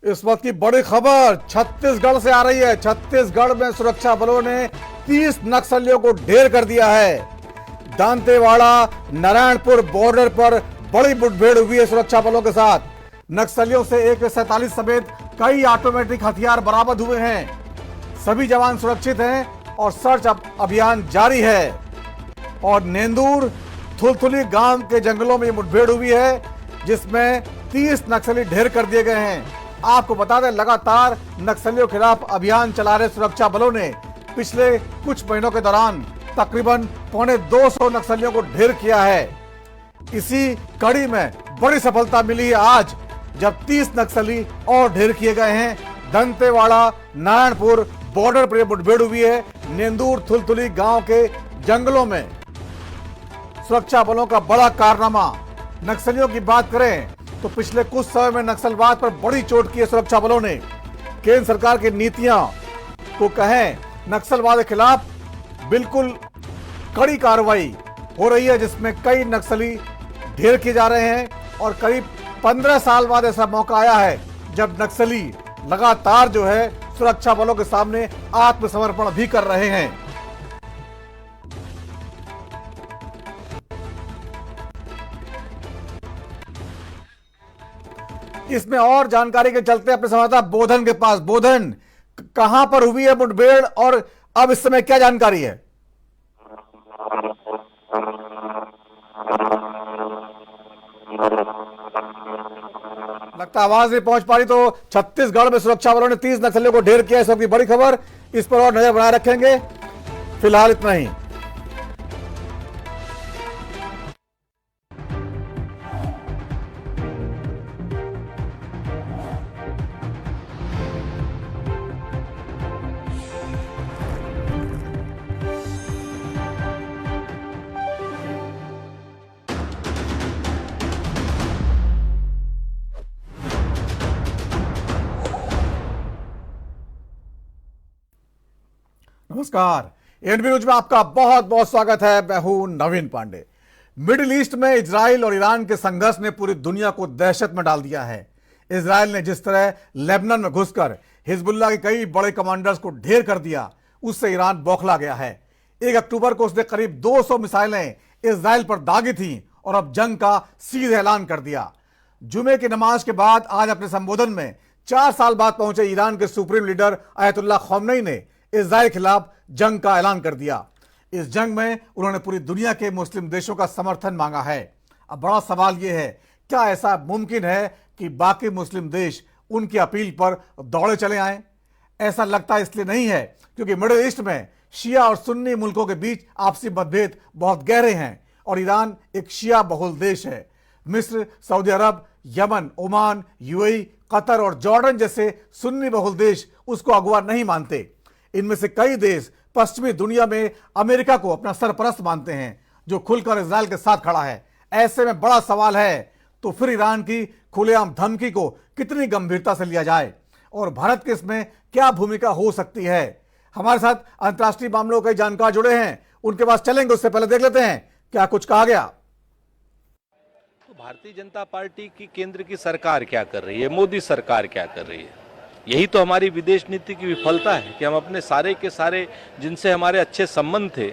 इस वक्त की बड़ी खबर छत्तीसगढ़ से आ रही है। छत्तीसगढ़ में सुरक्षा बलों ने 30 नक्सलियों को ढेर कर दिया है। दांतेवाड़ा नारायणपुर बॉर्डर पर बड़ी मुठभेड़ हुई है सुरक्षा बलों के साथ। नक्सलियों से AK-47 समेत कई ऑटोमेटिक हथियार बरामद हुए हैं। सभी जवान सुरक्षित हैं और सर्च अभियान जारी है। और नेंदूर थुलथुली गांव के जंगलों में मुठभेड़ हुई है, जिसमें 30 नक्सली ढेर कर दिए गए हैं। आपको बता दें, लगातार नक्सलियों के खिलाफ अभियान चला रहे सुरक्षा बलों ने पिछले कुछ महीनों के दौरान तकरीबन 250 नक्सलियों को ढेर किया है। इसी कड़ी में बड़ी सफलता मिली है आज, जब 30 नक्सली और ढेर किए गए हैं। दंतेवाड़ा नारायणपुर बॉर्डर पर मुठभेड़ हुई है। नेंदूर थुलथुली गांव के जंगलों में सुरक्षा बलों का बड़ा कारनामा। नक्सलियों की बात करें तो पिछले कुछ समय में नक्सलवाद पर बड़ी चोट की है सुरक्षा बलों ने। केंद्र सरकार की नीतियां को कहें, नक्सलवाद के खिलाफ बिल्कुल कड़ी कार्रवाई हो रही है, जिसमें कई नक्सली ढेर किए जा रहे हैं। और करीब 15 साल बाद ऐसा मौका आया है जब नक्सली लगातार जो है सुरक्षा बलों के सामने आत्मसमर्पण भी कर रहे हैं। इसमें और जानकारी के चलते अपने संवाददाता बोधन के पास। बोधन, कहां पर हुई है मुठभेड़ और अब इस समय क्या जानकारी है? लगता आवाज नहीं पहुंच पा रही। तो छत्तीसगढ़ में सुरक्षा बलों ने 30 नक्सलियों को ढेर किया, इस वक्त की बड़ी खबर। इस पर और नजर बनाए रखेंगे। फिलहाल इतना ही। नमस्कार, एनबी न्यूज में आपका बहुत बहुत स्वागत है। मैं हूं नवीन पांडे। मिडिल ईस्ट में इजराइल और ईरान के संघर्ष ने पूरी दुनिया को दहशत में डाल दिया है। इजराइल ने जिस तरह लेबनान में घुसकर हिजबुल्लाह के कई बड़े कमांडर्स को ढेर कर दिया, उससे ईरान बौखला गया है। 1 अक्टूबर को उसने करीब 200 मिसाइलें इजराइल पर दागी थी और अब जंग का सीधे ऐलान कर दिया। जुमे की नमाज के बाद आज अपने संबोधन में 4 साल बाद पहुंचे ईरान के सुप्रीम लीडर आयतुल्लाह खौमेनी ने इजराइल के खिलाफ जंग का ऐलान कर दिया। इस जंग में उन्होंने पूरी दुनिया के मुस्लिम देशों का समर्थन मांगा है। अब बड़ा सवाल यह है, क्या ऐसा मुमकिन है कि बाकी मुस्लिम देश उनकी अपील पर दौड़े चले आए? ऐसा लगता इसलिए नहीं है क्योंकि मिडिल ईस्ट में शिया और सुन्नी मुल्कों के बीच आपसी मतभेद बहुत गहरे हैं और ईरान एक शिया बहुल देश है। मिस्र, सऊदी अरब, यमन, ओमान, यूएई, कतर और जॉर्डन जैसे सुन्नी बहुल देश उसको अगुवा नहीं मानते। इनमें से कई देश पश्चिमी दुनिया में अमेरिका को अपना सरपरस्त मानते हैं, जो खुलकर इजराइल के साथ खड़ा है। ऐसे में बड़ा सवाल है, तो फिर ईरान की खुलेआम धमकी को कितनी गंभीरता से लिया जाए और भारत की इसमें क्या भूमिका हो सकती है? हमारे साथ अंतर्राष्ट्रीय मामलों के जानकार जुड़े हैं, उनके पास चलेंगे। उससे पहले देख लेते हैं क्या कुछ कहा गया। तो भारतीय जनता पार्टी की केंद्र की सरकार क्या कर रही है, मोदी सरकार क्या कर रही है? यही तो हमारी विदेश नीति की विफलता है कि हम अपने सारे के सारे जिनसे हमारे अच्छे संबंध थे,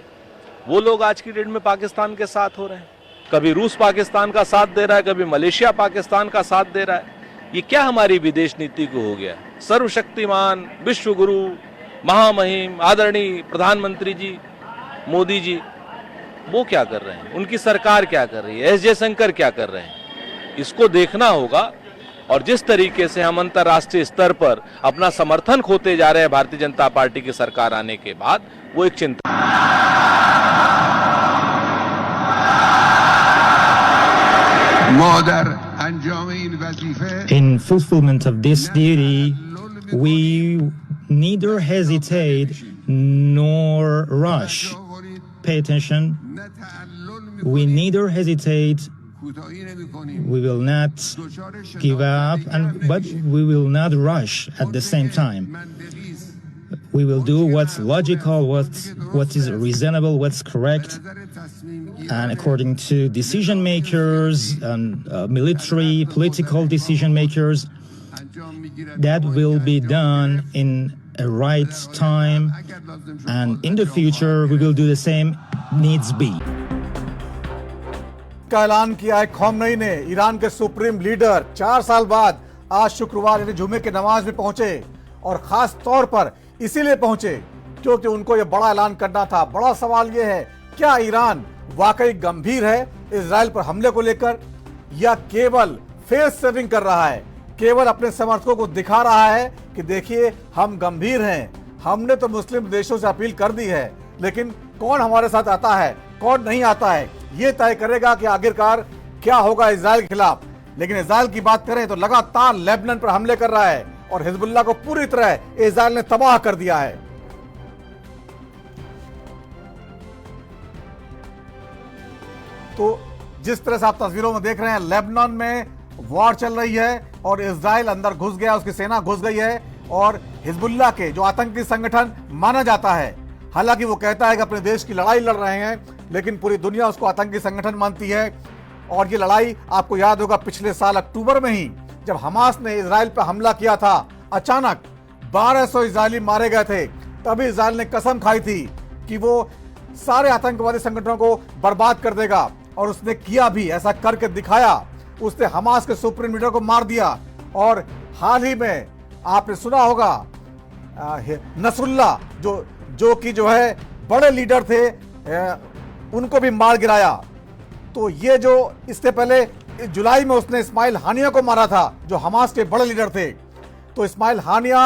वो लोग आज की डेट में पाकिस्तान के साथ हो रहे हैं। कभी रूस पाकिस्तान का साथ दे रहा है, कभी मलेशिया पाकिस्तान का साथ दे रहा है। ये क्या हमारी विदेश नीति को हो गया? सर्वशक्तिमान विश्व गुरु महामहिम आदरणीय प्रधानमंत्री जी मोदी जी, वो क्या कर रहे हैं? उनकी सरकार क्या कर रही है? एस जयशंकर क्या कर रहे हैं? इसको देखना होगा। और जिस तरीके से हम अंतर्राष्ट्रीय स्तर पर अपना समर्थन खोते जा रहे हैं भारतीय जनता पार्टी की सरकार आने के बाद, वो एक चिंता। In fulfillment of this duty, we neither hesitate nor rush. Pay attention. We neither hesitate. We will not give up, but we will not rush at the same time. We will do what's logical, what is reasonable, what's correct, and according to decision makers and military, political decision makers, that will be done in a right time, and in the future we will do the same needs be. का ऐलान किया है खौमनई ने। Iran के supreme leader 4 साल बाद आज शुक्रवार यानी जुमे की नमाज में पहुंचे, और खास तौर पर इसीलिए पहुंचे क्योंकि उनको यह बड़ा ऐलान करना था। बड़ा सवाल यह है, क्या ईरान वाकई गंभीर है इजराइल पर हमले को लेकर, या केवल फेस सेविंग कर रहा है, केवल अपने समर्थकों को दिखा रहा है कि देखिए हम गंभीर हैं, हमने तो मुस्लिम देशों से अपील कर दी है, लेकिन कौन हमारे साथ आता है कौन नहीं आता है ये तय करेगा कि आखिरकार क्या होगा इजराइल के खिलाफ। लेकिन इजराइल की बात करें तो लगातार लेबनान पर हमले कर रहा है और हिजबुल्लाह को पूरी तरह इजराइल ने तबाह कर दिया है। तो जिस तरह से आप तस्वीरों में देख रहे हैं, लेबनान में वॉर चल रही है और इजराइल अंदर घुस गया, उसकी सेना घुस गई है, और हिजबुल्लाह के जो आतंकी संगठन माना जाता है, हालांकि वो कहता है कि अपने देश की लड़ाई लड़ रहे हैं, लेकिन पूरी दुनिया उसको आतंकी संगठन मानती है। और ये लड़ाई आपको याद होगा पिछले साल अक्टूबर में ही जब हमास ने इजराइल पर हमला किया था, अचानक 1200 इजरायली मारे गए थे। तभी इजराइल ने कसम खाई थी कि वो सारे आतंकवादी संगठनों को बर्बाद कर देगा, और उसने किया भी, ऐसा करके दिखाया। उसने हमास के सुप्रीम लीडर को मार दिया, और हाल ही में आपने सुना होगा नसरुल्लाह जो है बड़े लीडर थे, उनको भी मार गिराया। तो ये जो इससे पहले जुलाई में उसने इस्माइल हानिया को मारा था जो हमास के बड़े लीडर थे। तो इस्माइल हानिया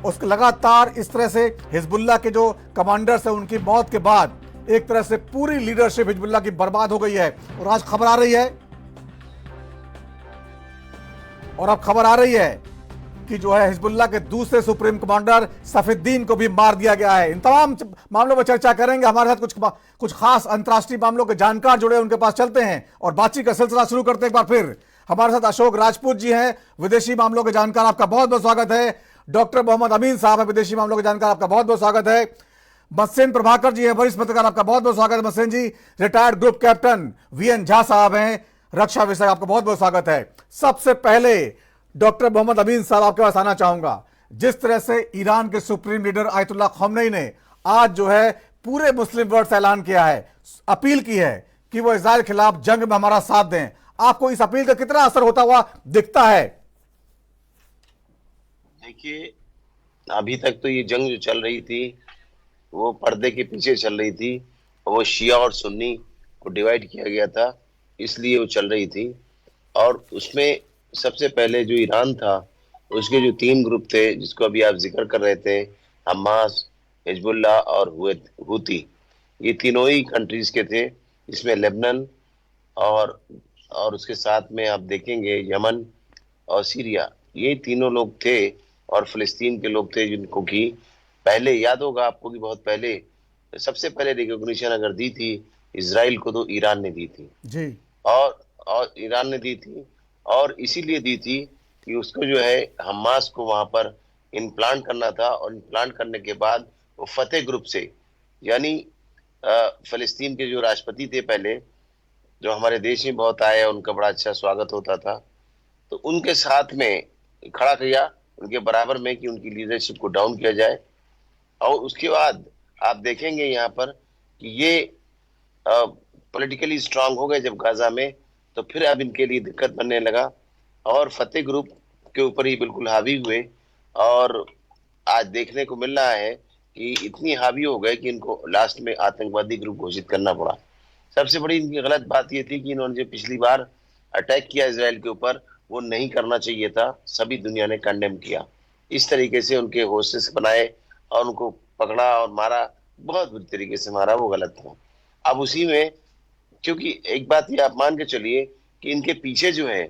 उसके लगातार इस तरह से हिजबुल्लाह के जो कमांडर्स हैं उनकी मौत के बाद एक तरह से पूरी लीडरशिप हिजबुल्लाह की बर्बाद हो गई है। और आज खबर आ रही है, और अब खबर आ रही है कि जो है हिजबुल्लाह के दूसरे सुप्रीम कमांडर सफीउद्दीन को भी मार दिया गया है। इन तमाम मामलों पर चर्चा करेंगे। हमारे साथ कुछ खास अंतर्राष्ट्रीय मामलों के जानकार जुड़े, उनके पास चलते हैं और बातचीत का सिलसिला शुरू करते हैं। एक बार फिर हमारे साथ अशोक राजपूत जी हैं, विदेशी मामलों के जानकार, आपका बहुत बहुत स्वागत है। डॉक्टर मोहम्मद अमीन साहब है, विदेशी मामलों के जानकार, आपका बहुत बहुत स्वागत है। मत्स्येंद्र प्रभाकर जी हैं, वरिष्ठ पत्रकार, आपका बहुत बहुत स्वागत है Matsyendra ji. Retired group captain VN Jha साहब हैं, रक्षा विषय, आपका बहुत बहुत स्वागत है। सबसे पहले डॉक्टर मोहम्मद अमीन साहब आपके पास आना चाहूंगा। जिस तरह से ईरान के सुप्रीम लीडर आयतुल्लाह खौमनई ने आज जो है पूरे मुस्लिम वर्ल्ड से ऐलान किया है, अपील की है कि वो इजराइल के खिलाफ जंग में हमारा साथ दें, आपको इस अपील का कितना असर होता हुआ दिखता है? देखिए, अभी तक तो ये जंग जो चल रही थी वो पर्दे के पीछे चल रही थी, वो शिया और सुन्नी को डिवाइड किया गया था, इसलिए वो चल रही थी। और उसमें सबसे पहले जो ईरान था उसके जो 3 ग्रुप थे जिसको अभी आप जिक्र कर रहे थे, हमास, हिजबुल्लाह और हूती, ये तीनों ही कंट्रीज के थे। इसमें लेबनान और उसके साथ में आप देखेंगे यमन और सीरिया, ये तीनों लोग थे। और फिलिस्तीन के लोग थे जिनको कि पहले याद होगा आपको कि बहुत पहले सबसे पहले रिकॉग्निशन अगर दी थी इजराइल को तो ईरान ने दी थी जी। और ईरान ने दी थी, और इसीलिए दी थी कि उसको जो है हमास को वहां पर इम्प्लांट करना था। और इम्प्लांट करने के बाद वो फतेह ग्रुप से, यानी फिलिस्तीन के जो राष्ट्रपति थे पहले, जो हमारे देश में बहुत आए, उनका बड़ा अच्छा स्वागत होता था, तो उनके साथ में खड़ा किया, उनके बराबर में, कि उनकी लीडरशिप को डाउन किया जाए। और उसके बाद आप देखेंगे यहाँ पर कि ये पॉलिटिकली स्ट्रांग हो गए जब गाजा में, तो फिर अब इनके लिए दिक्कत बनने लगा और फतेह ग्रुप के ऊपर ही बिल्कुल हावी हुए। और आज देखने को मिल रहा है कि इतनी हावी हो गए कि इनको लास्ट में आतंकवादी ग्रुप घोषित करना पड़ा। सबसे बड़ी इनकी गलत बात ये थी कि इन्होंने जो पिछली बार अटैक किया इजराइल के ऊपर, वो नहीं करना चाहिए था, सभी दुनिया ने कंडेम किया। इस तरीके से उनके होस्टेस बनाए और उनको पकड़ा और मारा, बहुत बुरी तरीके से मारा, वो गलत था। अब उसी में, क्योंकि एक बात ये आप मान के चलिए कि इनके पीछे जो है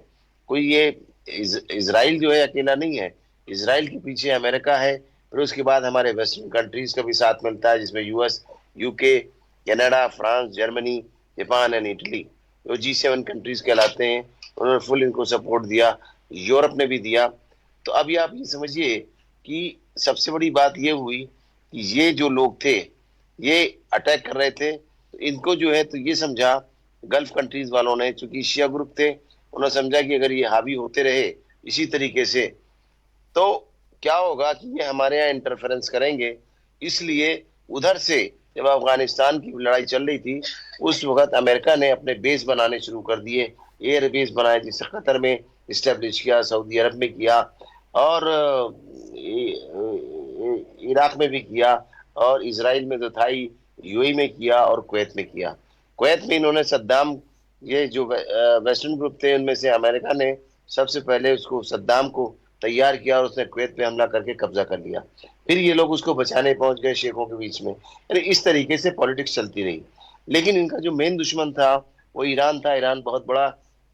कोई ये इजराइल जो है अकेला नहीं है, इजराइल के पीछे अमेरिका है, फिर उसके बाद हमारे वेस्टर्न कंट्रीज का भी साथ मिलता है, जिसमें US, UK, Canada, France, Germany, Japan and Italy, जो G7 कंट्रीज कहलाते हैं, उन्होंने फुल इनको सपोर्ट दिया, यूरोप ने भी दिया। तो अभी आप ये समझिए कि सबसे बड़ी बात ये हुई कि ये जो लोग थे ये अटैक कर रहे थे, तो इनको जो है तो ये समझा गल्फ कंट्रीज वालों ने, चूंकि शिया ग्रुप थे, उन्होंने समझा कि अगर ये हावी होते रहे इसी तरीके से तो क्या होगा कि ये हमारे यहाँ इंटरफेरेंस करेंगे। इसलिए उधर से जब अफगानिस्तान की लड़ाई चल रही थी उस वक्त अमेरिका ने अपने बेस बनाने शुरू कर दिए, एयर बेस बनाए, जिसे कतर में इस्टेब्लिश किया, सऊदी अरब में किया और इराक में भी किया और इसराइल में तो था ही, यूएई में किया और कुवैत में किया। कुवैत में इन्होंने सद्दाम, ये जो वेस्टर्न ग्रुप थे उनमें से अमेरिका ने सबसे पहले उसको सद्दाम को तैयार किया और उसने कुवैत पे हमला करके कब्जा कर लिया। फिर ये लोग उसको बचाने पहुंच गए शेखों के बीच में। यानी इस तरीके से पॉलिटिक्स चलती रही। लेकिन इनका जो मेन दुश्मन था वो ईरान था। ईरान बहुत बड़ा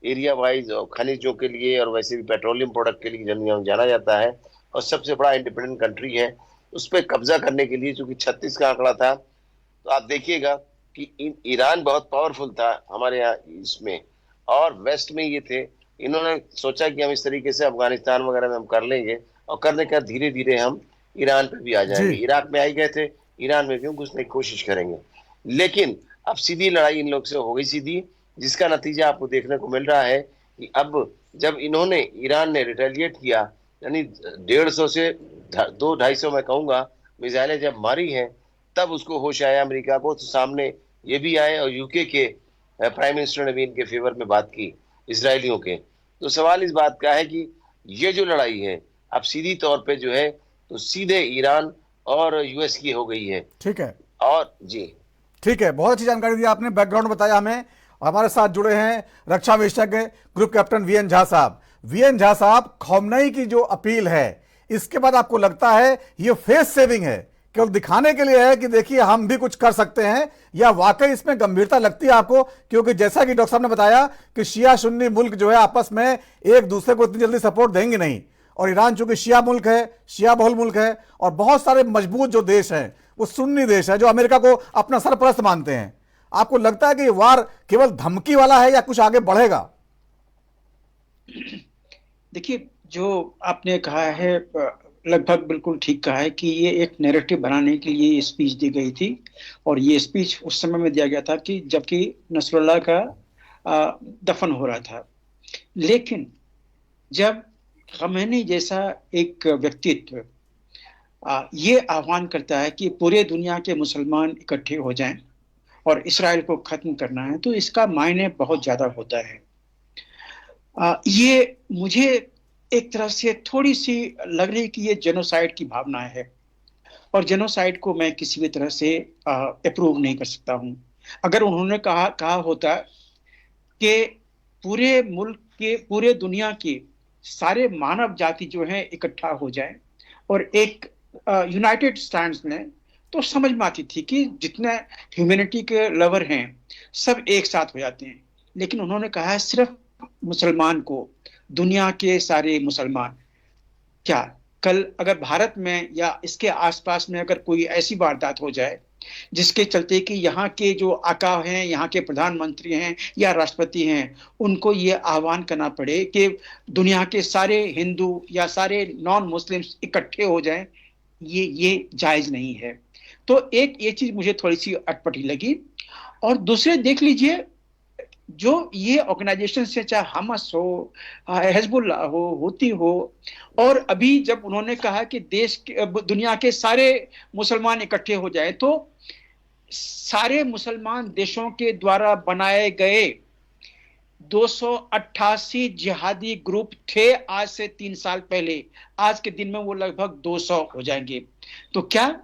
एरिया वाइज और खनिजों के लिए और वैसे भी पेट्रोलियम प्रोडक्ट के लिए दुनिया में जाना जाता है और सबसे बड़ा इंडिपेंडेंट कंट्री है। उस पर कब्जा करने के लिए, चूंकि 36 का आंकड़ा था, तो आप देखिएगा कि ईरान बहुत पावरफुल था हमारे यहाँ इसमें और वेस्ट में ये थे। इन्होंने सोचा कि हम इस तरीके से अफगानिस्तान वगैरह में हम कर लेंगे और करने का धीरे धीरे हम ईरान पे भी आ जाएंगे। इराक में आ ही गए थे, ईरान में भी हम घुसने की कोशिश करेंगे। लेकिन अब सीधी लड़ाई इन लोग से हो गई सीधी, जिसका नतीजा आपको देखने को मिल रहा है कि अब जब इन्होंने, ईरान ने रिटेलिएट किया, यानी 150 से 200-250 मैं कहूंगा मिसाइलें जब मारी हैं, तब उसको होश आया अमेरिका को। तो सामने ये भी आए और यूके के प्राइम मिनिस्टर ने भी इनके फेवर में बात की, इसराइलियों के। तो सवाल इस बात का है कि ये जो लड़ाई है अब सीधी तौर पे जो है तो सीधे ईरान और यूएस की हो गई है। ठीक है, और जी ठीक है, बहुत अच्छी जानकारी दी आपने, बैकग्राउंड बताया हमें। हमारे साथ जुड़े हैं रक्षा विशेषज्ञ ग्रुप कैप्टन वीएन झा साहब। वीएन झा साहब, खौमनई की जो अपील है, इसके बाद आपको लगता है ये फेस सेविंग है, केवल दिखाने के लिए है कि देखिए हम भी कुछ कर सकते हैं, या वाकई इसमें गंभीरता लगती है आपको? क्योंकि जैसा कि डॉक्टर साहब ने बताया कि शिया सुन्नी मुल्क जो है आपस में एक दूसरे को इतनी जल्दी सपोर्ट देंगे नहीं, और ईरान चूंकि शिया मुल्क है, शिया बहुल मुल्क है, और बहुत सारे मजबूत जो देश हैं वो सुन्नी देश है जो अमेरिका को अपना सरपरस्त मानते हैं। आपको लगता है कि ये वार केवल धमकी वाला है या कुछ आगे बढ़ेगा? देखिए, जो आपने कहा है लगभग बिल्कुल ठीक कहा है कि ये एक नैरेटिव बनाने के लिए स्पीच दी गई थी, और ये स्पीच उस समय में दिया गया था कि जबकि नसरुल्लाह का दफन हो रहा था। लेकिन जब खमेनी जैसा एक व्यक्तित्व ये आह्वान करता है कि पूरे दुनिया के मुसलमान इकट्ठे हो जाएं और इसराइल को खत्म करना है, तो इसका मायने बहुत ज्यादा होता है। ये मुझे एक तरह से थोड़ी सी लग रही कि ये जेनोसाइड की भावना है, और जेनोसाइड को मैं किसी भी तरह से अप्रूव नहीं कर सकता हूं। अगर उन्होंने कहा होता कि पूरे मुल्क के, पूरे दुनिया के सारे मानव जाति जो है इकट्ठा हो जाए और एक यूनाइटेड स्टैंड लें, तो समझ में आती थी कि जितने ह्यूमैनिटी के लवर हैं सब एक साथ हो जाते हैं। लेकिन उन्होंने कहा है सिर्फ मुसलमान को, दुनिया के सारे मुसलमान। क्या कल अगर भारत में या इसके आसपास में अगर कोई ऐसी वारदात हो जाए जिसके चलते कि यहाँ के जो आका हैं, यहाँ के प्रधानमंत्री हैं या राष्ट्रपति हैं, उनको ये आह्वान करना पड़े कि दुनिया के सारे हिंदू या सारे नॉन मुस्लिम्स इकट्ठे हो जाएं, ये जायज नहीं है। तो एक ये चीज मुझे थोड़ी सी अटपटी लगी। और दूसरे देख लीजिए, जो ये ऑर्गेनाइजेशन से, चाहे हमस हो, हिजबुल्लाह हो, हुती हो, और अभी जब उन्होंने कहा कि दुनिया के सारे मुसलमान इकट्ठे हो जाए, तो सारे मुसलमान देशों के द्वारा बनाए गए 288 जिहादी ग्रुप थे आज से 3 साल पहले। आज के दिन में वो लगभग 200 हो जाएंगे। तो क्या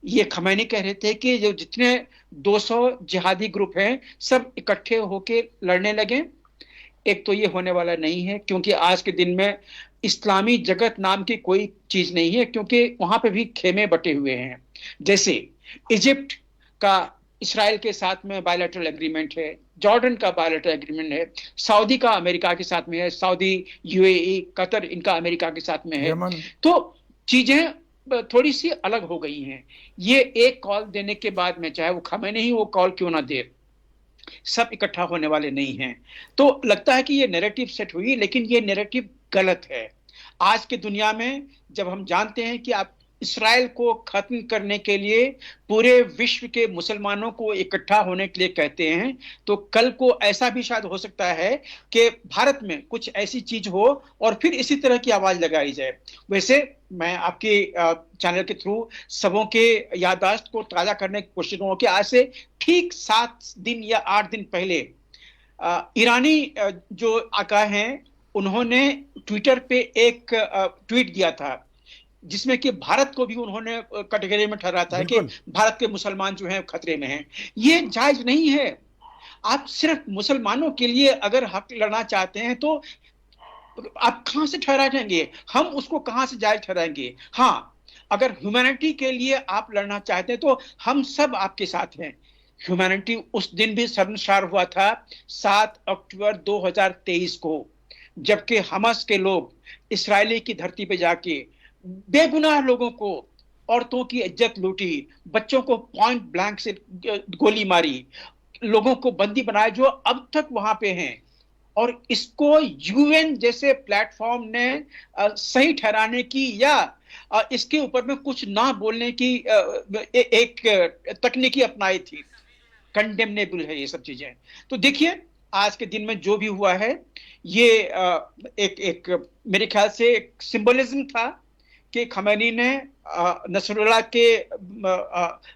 ये खमैनी कह रहे थे कि जो जितने 200 जिहादी ग्रुप हैं सब इकट्ठे होके लड़ने लगे? एक तो ये होने वाला नहीं है, क्योंकि आज के दिन में इस्लामी जगत नाम की कोई चीज नहीं है, क्योंकि वहां पे भी खेमे बटे हुए हैं। जैसे इजिप्ट का इसराइल के साथ में बायलैटरल एग्रीमेंट है, जॉर्डन का बायलैटरल एग्रीमेंट है, सऊदी का अमेरिका के साथ में है, सऊदी, यूएई, कतर इनका अमेरिका के साथ में है। तो चीजें थोड़ी सी अलग हो गई हैं। ये एक कॉल देने के बाद में, चाहे वो खमेनी ही वो कॉल क्यों ना दे, सब इकट्ठा होने वाले नहीं हैं। तो लगता है कि ये नैरेटिव सेट हुई, लेकिन ये नैरेटिव गलत है। आज के दुनिया में जब हम जानते हैं कि आप इसराइल को खत्म करने के लिए पूरे विश्व के मुसलमानों को इकट्ठा होने के लिए कहते हैं, तो कल को ऐसा भी शायद हो सकता है कि भारत में कुछ ऐसी चीज हो और फिर इसी तरह की आवाज लगाई जाए। वैसे मैं आपके चैनल के थ्रू सबों के याददाश्त को ताजा करने की कोशिश करूंगा कि आज से ठीक 7 दिन या 8 दिन पहले ईरानी जो आका हैं उन्होंने ट्विटर पे एक ट्वीट दिया था जिसमें कि भारत को भी उन्होंने कैटेगरी में ठहराया था कि भारत के मुसलमान जो हैं खतरे में हैं। ये जायज नहीं है। आप सिर्फ मुसलमानों के लिए अगर हक लड़ना चाहते हैं तो आप कहां से ठहराएंगे? हम उसको कहां से जायज ठहराएंगे? हाँ, अगर ह्यूमैनिटी के लिए आप लड़ना चाहते हैं तो हम सब आपके साथ हैं। ह्यूमैनिटी उस दिन भी शर्मसार हुआ था 7 अक्टूबर 2023 को, जबकि हमास के लोग इस्राएली की धरती पे जाके बेगुनाह लोगों को, औरतों की इज्जत लूटी, बच्चों को पॉइंट ब्लैंक से गोली मारी, लोगों को बंदी बनाया जो अब तक वहां पे हैं। और इसको यूएन जैसे प्लेटफॉर्म ने सही ठहराने की या इसके ऊपर में कुछ ना बोलने की एक तकनीकी अपनाई थी। कंडेमनेबल है ये सब चीजें। तो देखिए आज के दिन में जो भी हुआ है ये एक मेरे ख्याल से एक सिंबलिज्म था कि खमैनी ने नसरुल्लाह के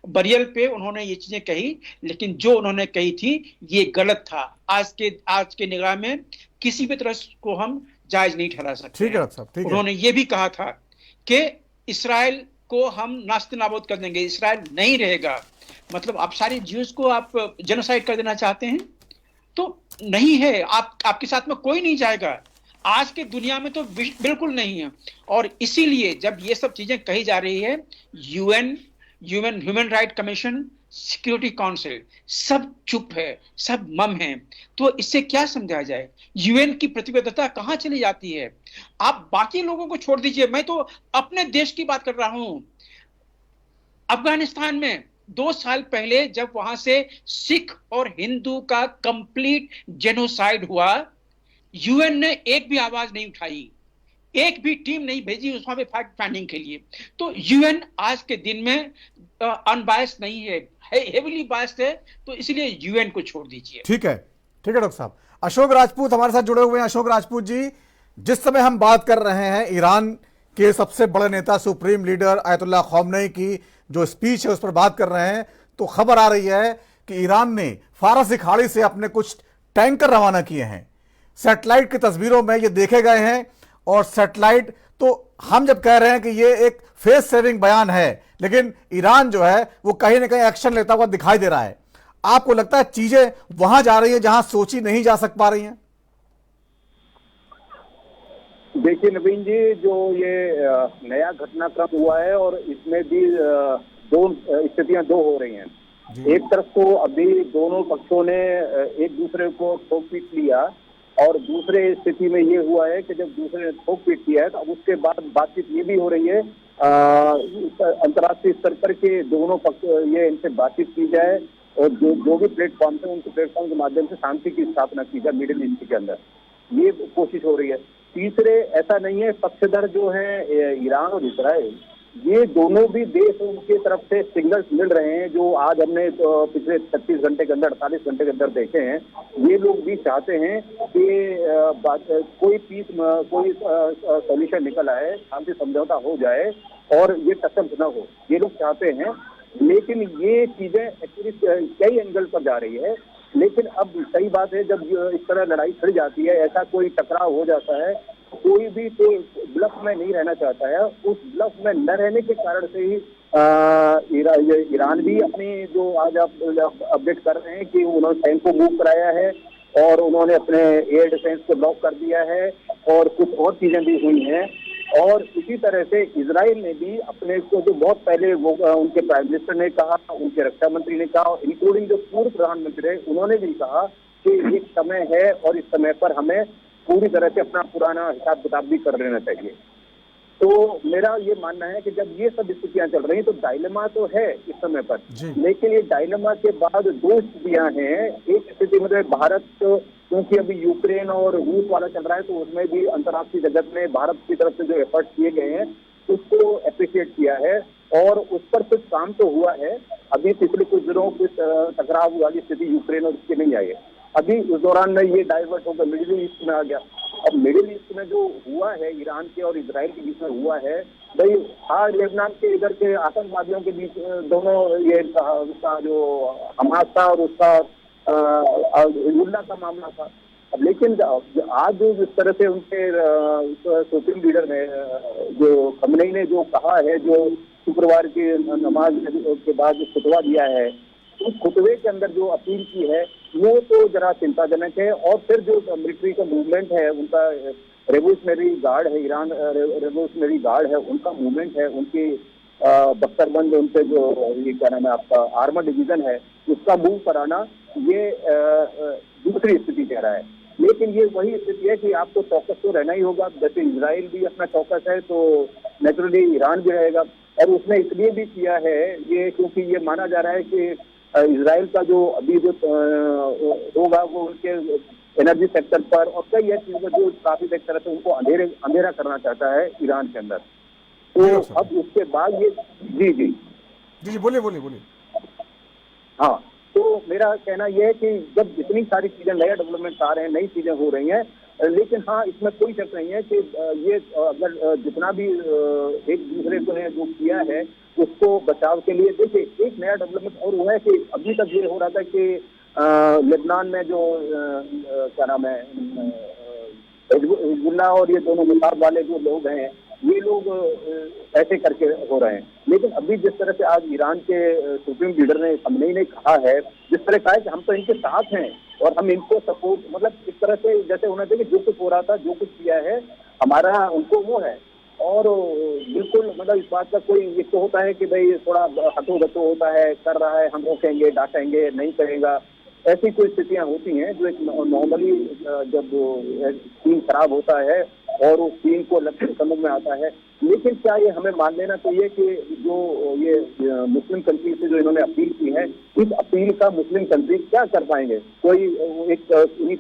बरियल पे उन्होंने ये चीजें कही, लेकिन जो उन्होंने कही थी ये गलत था। आज के निगाह में किसी भी तरह को हम जायज नहीं ठहरा सकते। ठीक है साहब, ठीक है। उन्होंने ये भी कहा था कि इसराइल को हम नास्ते नाबूद कर देंगे, इसराइल नहीं रहेगा। मतलब आप सारे ज्यूज को आप जेनोसाइड कर देना चाहते हैं? तो नहीं है, आपके साथ में कोई नहीं जाएगा। आज के दुनिया में तो बिल्कुल नहीं है। और इसीलिए जब ये सब चीजें कही जा रही है, UN, human right commission, security council सब चुप है, सब मम है। तो इससे क्या समझा जाए? यूएन की प्रतिबद्धता कहां चली जाती है? आप बाकी लोगों को छोड़ दीजिए, मैं तो अपने देश की बात कर रहा हूं। अफगानिस्तान में 2 साल पहले जब वहां से सिख और हिंदू का कंप्लीट जेनोसाइड हुआ, यूएन ने एक भी आवाज नहीं उठाई, एक भी टीम नहीं भेजी उस वहां पे फैक्ट फाइंडिंग के लिए। तो यूएन आज के दिन में अनबायस्ड नहीं है, हेवीली बायस्ड है। तो इसलिए यूएन को छोड़ दीजिए। ठीक है, ठीक है डॉक्टर साहब। अशोक राजपूत हमारे साथ जुड़े हुए हैं। अशोक राजपूत जी, जिस समय हम बात कर रहे हैं ईरान के सबसे बड़े नेता सुप्रीम लीडर आयतुल्लाह खौमेनी की जो स्पीच है उस पर बात कर रहे हैं, तो खबर आ रही है कि ईरान ने फारसी खाड़ी से अपने कुछ टैंकर रवाना किए हैं। सैटेलाइट की तस्वीरों में ये देखे गए हैं। और सैटेलाइट तो हम जब कह रहे हैं कि ये एक फेस सेविंग बयान है, लेकिन ईरान जो है वो कहीं ना कहीं एक्शन लेता हुआ दिखाई दे रहा है। आपको लगता है चीजें वहां जा रही है जहां सोची नहीं जा सक पा रही हैं? देखिए नवीन जी, जो ये नया घटनाक्रम हुआ है और इसमें भी दो स्थितियां हो रही हैं। एक तरफ तो अभी दोनों पक्षों ने एक दूसरे को ठोक पीट लिया, और दूसरे स्थिति में ये हुआ है कि जब दूसरे ने ठोक पीट किया है तो अब उसके बाद बातचीत ये भी हो रही है अंतर्राष्ट्रीय स्तर पर कि दोनों पक्ष ये इनसे बातचीत की जाए और जो भी प्लेटफॉर्म है उनके प्लेटफॉर्म के माध्यम से शांति की स्थापना की जाए मिडिल ईस्ट के अंदर। ये कोशिश हो रही है। तीसरे ऐसा नहीं है, पक्षधर जो है ईरान और इजराइल, ये दोनों भी देश उनकी तरफ से सिग्नल्स मिल रहे हैं जो आज हमने पिछले 36 घंटे के अंदर 48 घंटे के अंदर देखे हैं। ये लोग भी चाहते हैं कि कोई पीस कोई सॉल्यूशन निकल आए, शांति समझौता हो जाए और ये टक्कर न हो, ये लोग चाहते हैं। लेकिन ये चीजें एक्चुअली कई एंगल पर जा रही है। लेकिन अब सही बात है, जब इस तरह लड़ाई छिड़ जाती है, ऐसा कोई टकराव हो जाता है, कोई भी तो ब्लफ में नहीं रहना चाहता है। उस ब्लफ में न रहने के कारण से ही ईरान भी अपनी जो आज आप अपडेट कर रहे हैं कि उन्होंने टैंक को मूव कराया है और उन्होंने अपने एयर डिफेंस को ब्लॉक कर दिया है और कुछ और चीजें भी हुई हैं। और इसी तरह से इजराइल ने भी अपने को जो बहुत पहले वो उनके प्राइम मिनिस्टर ने कहा, उनके रक्षा मंत्री ने कहा, इंक्लूडिंग जो पूर्व प्रधानमंत्री है उन्होंने भी कहा कि एक समय है और इस समय पर हमें पूरी तरह से अपना पुराना हिसाब किताब भी कर लेना चाहिए। तो मेरा ये मानना है कि जब ये सब स्थितियां चल रही हैं तो डायलेमा तो है इस समय पर, लेकिन ये डायलेमा के बाद 2 स्थितियां हैं। एक स्थिति मतलब भारत, क्योंकि अभी यूक्रेन और रूस वाला चल रहा है तो उसमें भी अंतर्राष्ट्रीय जगत में भारत की तरफ से जो एफर्ट किए गए हैं उसको अप्रिशिएट किया है और उस पर कुछ काम तो हुआ है। अभी पिछले कुछ दिनों कुछ टकराव वाली स्थिति यूक्रेन और उसकी नहीं आई है। अभी उस दौरान में ये डाइवर्ट होकर मिडिल ईस्ट में आ गया। अब मिडिल ईस्ट में जो हुआ है ईरान के और इजराइल के बीच में हुआ है, भाई हाँ लेबनान के इधर के आतंकवादियों के बीच दोनों ये उसका जो हमास था और उसका हिजबुल्लाह का मामला था। अब लेकिन आज जिस तरह से उनके सुप्रीम लीडर ने जो खमनेई ने जो कहा है, जो शुक्रवार की नमाज के बाद जो खुतबा दिया है, उस खुतबे के अंदर जो अपील की है वो तो जरा चिंताजनक है। और फिर जो मिलिट्री का मूवमेंट है, उनका रेवोल्यूशनरी गार्ड है, ईरान रेवोल्यूशनरी गार्ड है, उनका मूवमेंट है, उनकी बख्तरबंद उनसे जो ये क्या नाम है आपका आर्मर डिवीजन है, उसका मूव कराना ये दूसरी स्थिति कह रहा है। लेकिन ये वही स्थिति है कि आपको चौकस तो रहना ही होगा। जैसे इजराइल भी अपना चौकस है तो नेचुरली ईरान भी रहेगा। और उसने इसलिए भी किया है ये क्योंकि ये माना जा रहा है कि इजराइल का जो अभी जो होगा वो उनके एनर्जी सेक्टर पर और कई ऐसी चीजों जो काफी एक तरह से उनको अंधेरा करना चाहता है ईरान के अंदर। तो अब उसके बाद ये जी जी जी जी बोलिए बोलिए बोलिए। हाँ, तो मेरा कहना यह है कि जब जितनी सारी चीजें नए डेवलपमेंट आ रहे हैं, नई चीजें हो रही हैं, लेकिन हाँ इसमें कोई शक नहीं है कि ये अगर जितना भी एक दूसरे को ने जो किया है उसको बचाव के लिए, देखिए एक नया डेवलपमेंट और हुआ है कि अभी तक ये हो रहा था कि लेबनान में जो क्या नाम है हिजबुल्लाह और ये दोनों मुसाब वाले जो लोग हैं, ये लोग ऐसे करके हो रहे हैं। लेकिन अभी जिस तरह से आज ईरान के सुप्रीम लीडर ने खमनेई ने कहा है, जिस तरह कहा है कि हम तो इनके साथ हैं और हम इनको सपोर्ट, मतलब इस तरह से जैसे उन्हें देखिए जो कुछ हो रहा था, जो कुछ किया है हमारा उनको वो है। और बिल्कुल मतलब इस बात का कोई ये तो होता है कि भाई थोड़ा हथो होता है, कर रहा है, हम रोकेंगे, डांटेंगे, नहीं करेगा, ऐसी कोई स्थितियां होती हैं जो एक नॉर्मली जब सीन खराब होता है और उस सीन को लक्ष्य समझ में आता है। लेकिन क्या ये हमें मान लेना चाहिए कि जो ये मुस्लिम कंट्री से जो इन्होंने अपील की है, इस अपील का मुस्लिम कंट्री क्या कर पाएंगे? कोई एक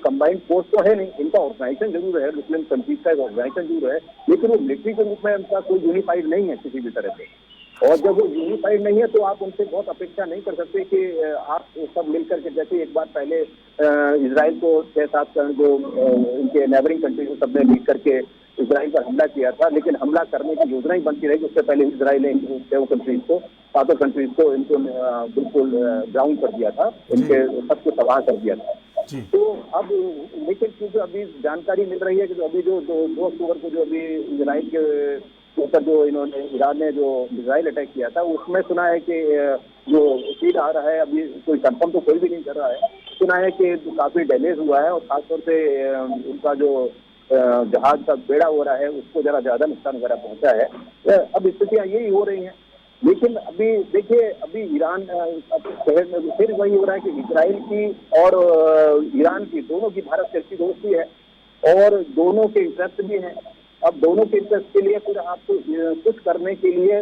कंबाइंड फोर्स तो है नहीं, इनका ऑर्गेनाइजेशन जरूर है, मुस्लिम कंट्रीज का एक ऑर्गेनाइजेशन जरूर है, लेकिन वो मिलिट्री के रूप में उनका कोई यूनिफाइड नहीं है किसी भी तरह से। और जब वो यूनिफाइड नहीं है तो आप उनसे बहुत अपेक्षा नहीं कर सकते कि आप सब मिलकर के, जैसे एक बार पहले इजराइल को 6-7 जो इनके नेबरिंग कंट्री को सबने मिल करके इजराइल पर हमला किया था, लेकिन हमला करने की योजना ही बनती रही। उससे पहले इजराइल ने सातों कंट्रीज को इनको बिल्कुल डाउन कर दिया था, इनके सबको तबाह कर दिया था। तो अब लेकिन क्योंकि अभी जानकारी मिल रही है कि अभी जो 2 अक्टूबर को जो अभी इजराइल के ऊपर जो इन्होंने ईरान ने जो मिसाइल अटैक किया था, उसमें सुना है कि जो फीड आ रहा है, अभी कोई कंफर्म तो कोई भी नहीं कर रहा है, सुना है कि काफी डैमेज हुआ है और खासतौर से उनका जो जहाज का बेड़ा हो रहा है उसको जरा ज्यादा नुकसान वगैरह पहुंचा है। अब स्थितियां यही हो रही हैं। लेकिन अभी देखिए, अभी ईरान फिर वही हो रहा है कि इजराइल की और ईरान की दोनों की भारत से अच्छी दोस्ती है और दोनों के इंटरेस्ट भी हैं। अब दोनों के इंटरेस्ट के लिए फिर आपको कुछ करने के लिए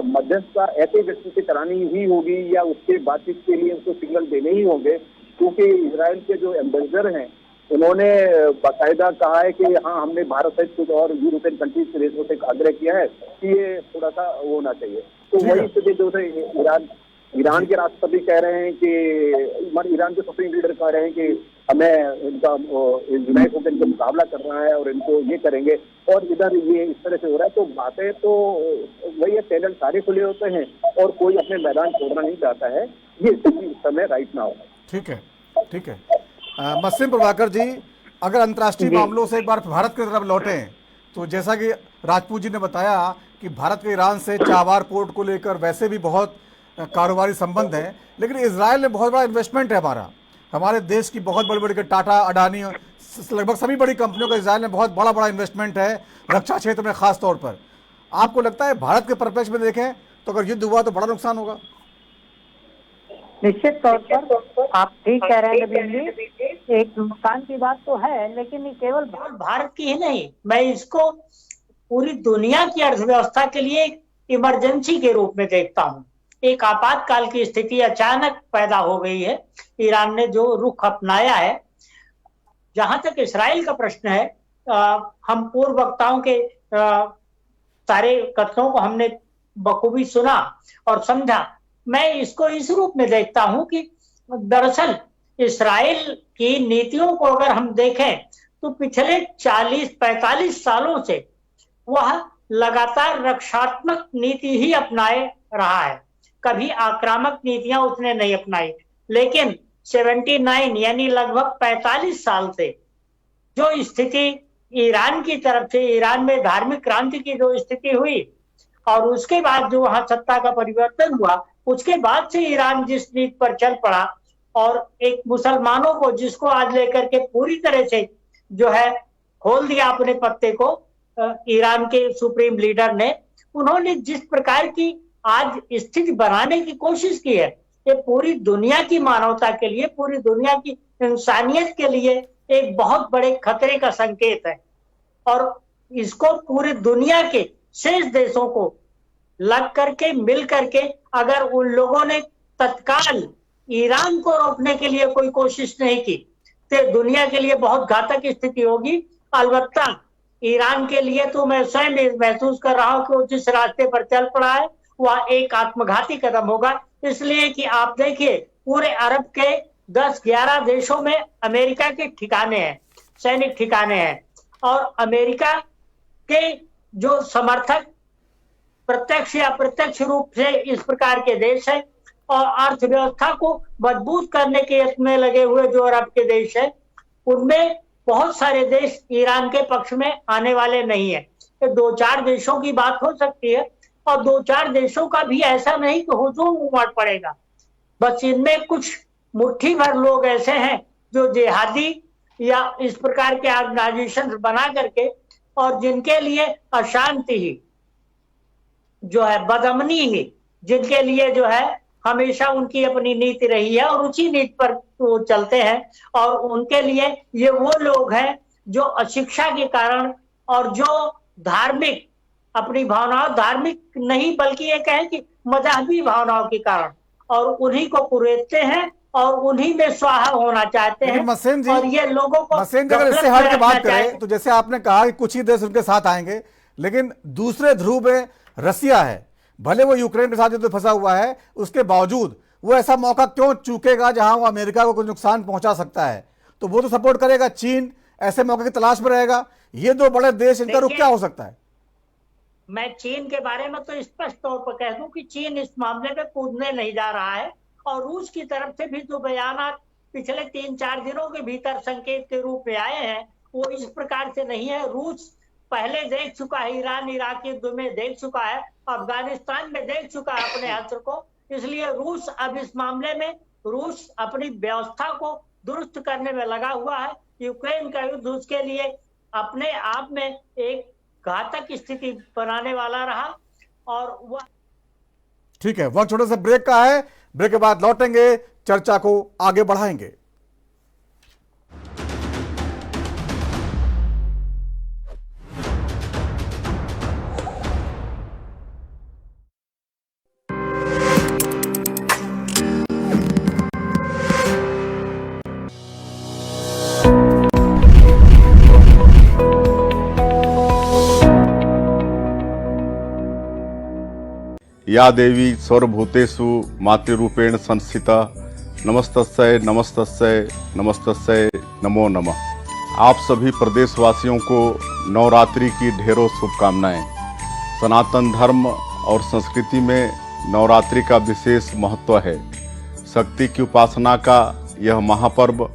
मध्यस्थता ऐसे व्यक्ति से करानी ही होगी या उसके बातचीत के लिए उसको सिग्नल देने ही होंगे, क्योंकि इजराइल के जो एम्बेसडर हैं उन्होंने बाकायदा कहा है कि हाँ, हमने भारत सहित कुछ और यूरोपियन कंट्रीज के देशों से आग्रह किया है कि ये थोड़ा सा वो होना चाहिए। तो वही स्थिति जो है ईरान के राष्ट्रपति कह रहे हैं कि ईरान के सुप्रीम लीडर कह रहे हैं कि हमें इनका यूनाइट होकर इनका मुकाबला करना है और इनको ये करेंगे, और इधर ये इस तरह से हो रहा है। तो बातें तो वही है, चैनल सारे खुले होते हैं और कोई अपने मैदान छोड़ना नहीं चाहता है। ये इस समय राइट ना हो। ठीक है, ठीक है। मसलिम प्रभाकर जी, अगर अंतर्राष्ट्रीय मामलों से एक बार भारत की तरफ लौटें तो जैसा कि राजपूत जी ने बताया कि भारत के ईरान से चाबार पोर्ट को लेकर वैसे भी बहुत कारोबारी संबंध है, लेकिन इजराइल में बहुत बड़ा इन्वेस्टमेंट है हमारे देश की बहुत बड़ी बड़ी टाटा, अडानी, लगभग सभी बड़ी कंपनियों का इजराइल में बहुत बड़ा इन्वेस्टमेंट है, रक्षा क्षेत्र में खास तौर पर। आपको लगता है भारत के परिप्रेक्ष्य में देखें तो अगर युद्ध हुआ तो बड़ा नुकसान होगा? निश्चित तौर पर आप ठीक कह रहे हैं नवीन जी, एक नुकसान की बात तो है, लेकिन ये केवल भारत की ही नहीं, मैं इसको पूरी दुनिया की अर्थव्यवस्था के लिए एक इमरजेंसी के रूप में देखता हूँ। एक आपातकाल की स्थिति अचानक पैदा हो गई है। ईरान ने जो रुख अपनाया है, जहां तक इस्राएल का प्रश्न है, हम पूर्व वक्ताओं के सारे कथनों को हमने बखूबी सुना और समझा। मैं इसको इस रूप में देखता हूं कि दरअसल इस्राएल की नीतियों को अगर हम देखें तो पिछले 40-45 सालों से वह लगातार रक्षात्मक नीति ही अपनाए रहा है, कभी आक्रामक नीतियां उसने नहीं अपनाई। लेकिन 79 यानी लगभग 45 साल से जो स्थिति ईरान की तरफ से, ईरान में धार्मिक क्रांति की जो स्थिति हुई और उसके बाद जो वहां सत्ता का परिवर्तन हुआ, उसके बाद से ईरान जिस नीति पर चल पड़ा और एक मुसलमानों को जिसको आज लेकर के पूरी तरह से जो है खोल दिया अपने पत्ते को ईरान के सुप्रीम लीडर ने, उन्होंने जिस प्रकार की आज स्थिति बनाने की कोशिश की है, ये पूरी दुनिया की मानवता के लिए, पूरी दुनिया की इंसानियत के लिए एक बहुत बड़े खतरे का संकेत है। और इसको पूरी दुनिया के शेष देशों को लग करके, मिल करके अगर उन लोगों ने तत्काल ईरान को रोकने के लिए कोई कोशिश नहीं की तो दुनिया के लिए बहुत घातक स्थिति होगी। अलबत्ता ईरान के लिए तो मैं स्वयं महसूस कर रहा हूं कि वो जिस रास्ते पर चल पड़ा है वह एक आत्मघाती कदम होगा। इसलिए कि आप देखिए पूरे अरब के 10-11 देशों में अमेरिका के ठिकाने हैं, सैनिक ठिकाने हैं, और अमेरिका के जो समर्थक प्रत्यक्ष या अप्रत्यक्ष रूप से इस प्रकार के देश है और अर्थव्यवस्था को मजबूत करने के यत्न में लगे हुए जो अरब के देश है, उनमें बहुत सारे देश ईरान के पक्ष में आने वाले नहीं है। तो 2-4 देशों की बात हो सकती है और 2-4 देशों का भी ऐसा नहीं कि हुजूम उमड़ पड़ेगा। बस इनमें कुछ मुट्ठी भर लोग ऐसे हैं जो जिहादी या इस प्रकार के ऑर्गेनाइजेशन बना करके और जिनके लिए अशांति ही जो है, बदअमनी ही जिनके लिए जो है हमेशा उनकी अपनी नीति रही है और उसी नीति पर वो चलते हैं। और उनके लिए ये वो लोग हैं जो अशिक्षा के कारण और जो धार्मिक अपनी भावनाओं, धार्मिक नहीं बल्कि ये कहें कि मजहबी भावनाओं के कारण, और उन्हीं को कुरेदते हैं और उन्हीं में स्वाहा होना चाहते हैं। मसेन जी, और ये लोगों को अगर इससे हट के बात करें तो जैसे आपने कहा कि कुछ ही देश उनके साथ आएंगे, लेकिन दूसरे ध्रुव में रसिया है, भले वो यूक्रेन के साथ जो फंसा हुआ है, उसके बावजूद वो ऐसा मौका क्यों चूकेगा जहां वो अमेरिका को कुछ नुकसान पहुंचा सकता है? तो वो तो सपोर्ट करेगा। चीन ऐसे मौके की तलाश में रहेगा। ये दो बड़े देश, इनका रुख क्या हो सकता है? मैं चीन के बारे में तो स्पष्ट तौर पर कह दूं कि चीन इस मामले में कूदने नहीं जा रहा है। और रूस की तरफ से भी जो बयान पिछले 3-4 दिनों के भीतर संकेत के रूप में आए हैं वो इस प्रकार से नहीं है। रूस पहले देख चुका है, ईरान इराक युद्ध में देख चुका है, अफगानिस्तान में देख चुका है अपने अस्त्र को। इसलिए रूस अब इस मामले में रूस अपनी व्यवस्था को दुरुस्त करने में लगा हुआ है। यूक्रेन का युद्ध उसके लिए अपने आप में एक घातक स्थिति बनाने वाला रहा। और वह ठीक है, वक्त छोटे से ब्रेक का है। ब्रेक के बाद लौटेंगे, चर्चा को आगे बढ़ाएंगे। या देवी सर्वभूतेषु मातृरूपेण संस्थिता नमस्तस्यै नमस्तस्यै नमस्तस्यै नमो नमः। आप सभी प्रदेशवासियों को नवरात्रि की ढेरों शुभकामनाएं। सनातन धर्म और संस्कृति में नवरात्रि का विशेष महत्व है। शक्ति की उपासना का यह महापर्व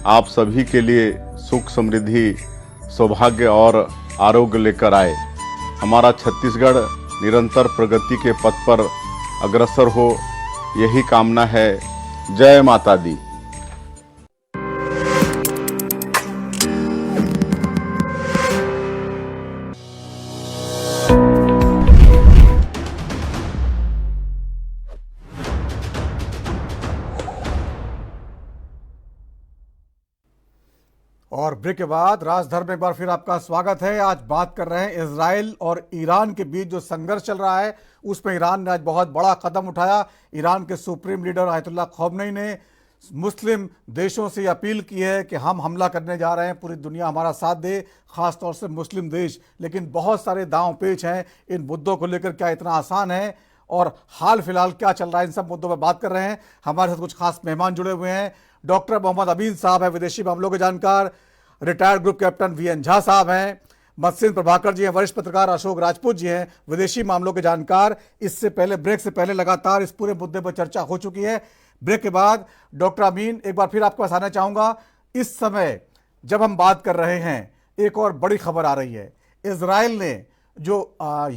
आप सभी के लिए सुख, समृद्धि, सौभाग्य और आरोग्य लेकर आए। हमारा छत्तीसगढ़ निरंतर प्रगति के पथ पर अग्रसर हो, यही कामना है। जय माता दी। और ब्रेक के बाद राजधर्म में एक बार फिर आपका स्वागत है। आज बात कर रहे हैं इजराइल और ईरान के बीच जो संघर्ष चल रहा है, उसमें ईरान ने आज बहुत बड़ा कदम उठाया। ईरान के सुप्रीम लीडर आयतुल्लाह खौमेनी ने मुस्लिम देशों से अपील की है कि हम हमला करने जा रहे हैं, पूरी दुनिया हमारा साथ दे, ख़ास तौर से मुस्लिम देश। लेकिन बहुत सारे दांव पेच हैं इन मुद्दों को लेकर। क्या इतना आसान है और हाल फिलहाल क्या चल रहा है, इन सब मुद्दों पर बात कर रहे हैं। हमारे साथ कुछ खास मेहमान जुड़े हुए हैं। डॉक्टर मोहम्मद अमीन साहब हैं, विदेशी मामलों के जानकार। Retired group captain VN Jha साहब हैं। मत्स्येंद्र प्रभाकर जी हैं, वरिष्ठ पत्रकार। अशोक राजपूत जी हैं, विदेशी मामलों के जानकार। इससे पहले, ब्रेक से पहले लगातार इस पूरे मुद्दे पर चर्चा हो चुकी है। ब्रेक के बाद डॉक्टर अमीन, एक बार फिर आपके पास आना चाहूँगा। इस समय जब हम बात कर रहे हैं, एक और बड़ी खबर आ रही है। इजराइल ने जो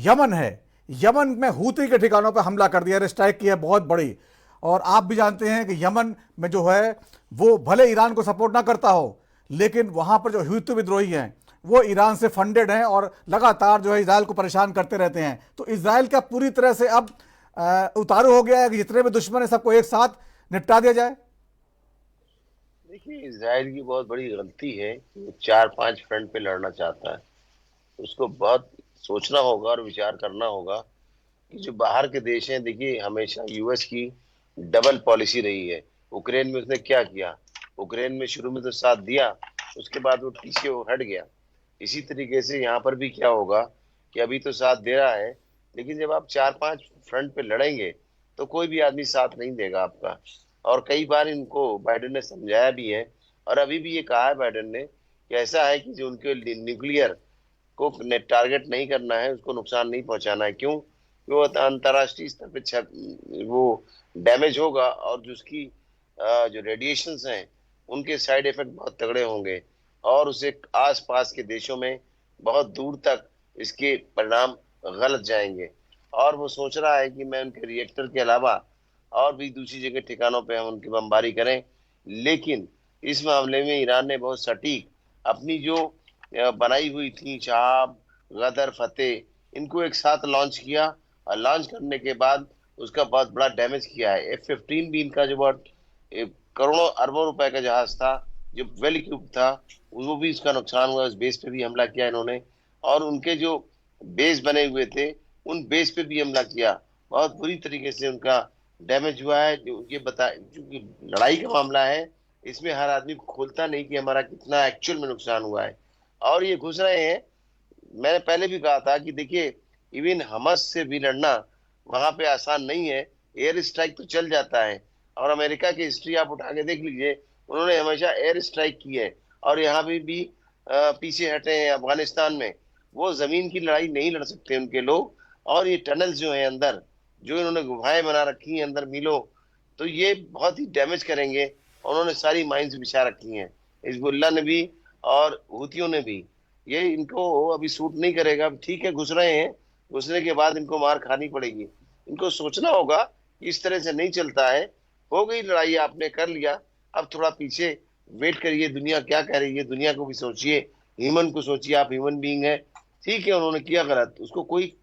यमन है, यमन में हूती के ठिकानों पर हमला कर दिया, स्ट्राइक की है बहुत बड़ी। और आप भी जानते हैं कि यमन में जो है वो भले ईरान को सपोर्ट ना करता हो, लेकिन वहाँ पर जो हूती विद्रोही हैं वो ईरान से फंडेड हैं और लगातार जो है इजराइल को परेशान करते रहते हैं। तो इजराइल का पूरी तरह से अब उतारू हो गया है कि जितने भी दुश्मन है सबको एक साथ निपटा दिया जाए। देखिए, इजराइल की बहुत बड़ी गलती है कि वो 4-5 फ्रंट पे लड़ना चाहता है। उसको बहुत सोचना होगा और विचार करना होगा कि जो बाहर के देश हैं, देखिए हमेशा यूएस की डबल पॉलिसी रही है। यूक्रेन में उसने क्या किया, यूक्रेन में शुरू में तो साथ दिया, उसके बाद वो पीछे हट गया। इसी तरीके से यहाँ पर भी क्या होगा कि अभी तो साथ दे रहा है, लेकिन जब आप 4-5 फ्रंट पे लड़ेंगे तो कोई भी आदमी साथ नहीं देगा आपका। और कई बार इनको बाइडेन ने समझाया भी है, और अभी भी ये कहा है बाइडेन ने कि ऐसा है कि जो उनके न्यूक्लियर को टारगेट नहीं करना है, उसको नुकसान नहीं पहुंचाना है। क्यों? वो अंतर्राष्ट्रीय स्तर पे वो डैमेज होगा, और जो उसकी जो रेडिएशंस हैं उनके साइड इफेक्ट बहुत तगड़े होंगे, और उसे आसपास के देशों में बहुत दूर तक इसके परिणाम गलत जाएंगे। और वो सोच रहा है कि मैं उनके रिएक्टर के अलावा और भी दूसरी जगह ठिकानों पे हम उनकी बमबारी करें। लेकिन इस मामले में ईरान ने बहुत सटीक अपनी जो बनाई हुई थी शहाब, गदर, फतेह, इनको एक साथ लॉन्च किया, और लॉन्च करने के बाद उसका बहुत बड़ा डैमेज किया है। F-15 भी इनका जो बहुत करोड़ों अरबों रुपए का जहाज था, जो वेल इक्विप्ड था, वो भी इसका नुकसान हुआ। उस बेस पे भी हमला किया इन्होंने, और उनके जो बेस बने हुए थे उन बेस पे भी हमला किया। बहुत बुरी तरीके से उनका डैमेज हुआ है। जो ये क्योंकि लड़ाई का मामला है, इसमें हर आदमी खोलता नहीं कि हमारा कितना एक्चुअल में नुकसान हुआ है। और ये घुस रहे हैं। मैंने पहले भी कहा था कि देखिए, इवन हमास से भी लड़ना वहां पे आसान नहीं है। एयर स्ट्राइक तो चल जाता है, और अमेरिका की हिस्ट्री आप उठा के देख लीजिए, उन्होंने हमेशा एयर स्ट्राइक की है। और यहाँ भी पीछे हटे हैं। अफगानिस्तान में वो जमीन की लड़ाई नहीं लड़ सकते उनके लोग। और ये टनल्स जो है अंदर, जो इन्होंने गुफाएं बना रखी हैं अंदर मीलों, तो ये बहुत ही डैमेज करेंगे। उन्होंने सारी माइंस बिछा रखी हैं, हिजबुल्लाह ने भी और हूतियों ने भी। ये इनको अभी सूट नहीं करेगा। ठीक है, घुस रहे हैं, घुसने के बाद इनको मार खानी पड़ेगी। इनको सोचना होगा कि इस तरह से नहीं चलता है। हो गई लड़ाई, आपने कर लिया, अब थोड़ा पीछे वेट करिए, दुनिया क्या कह रही है, दुनिया को भी सोचिए, ह्यूमन को सोचिए। आप ह्यूमन बीइंग है, ठीक है, उन्होंने किया गलत, उसको कोई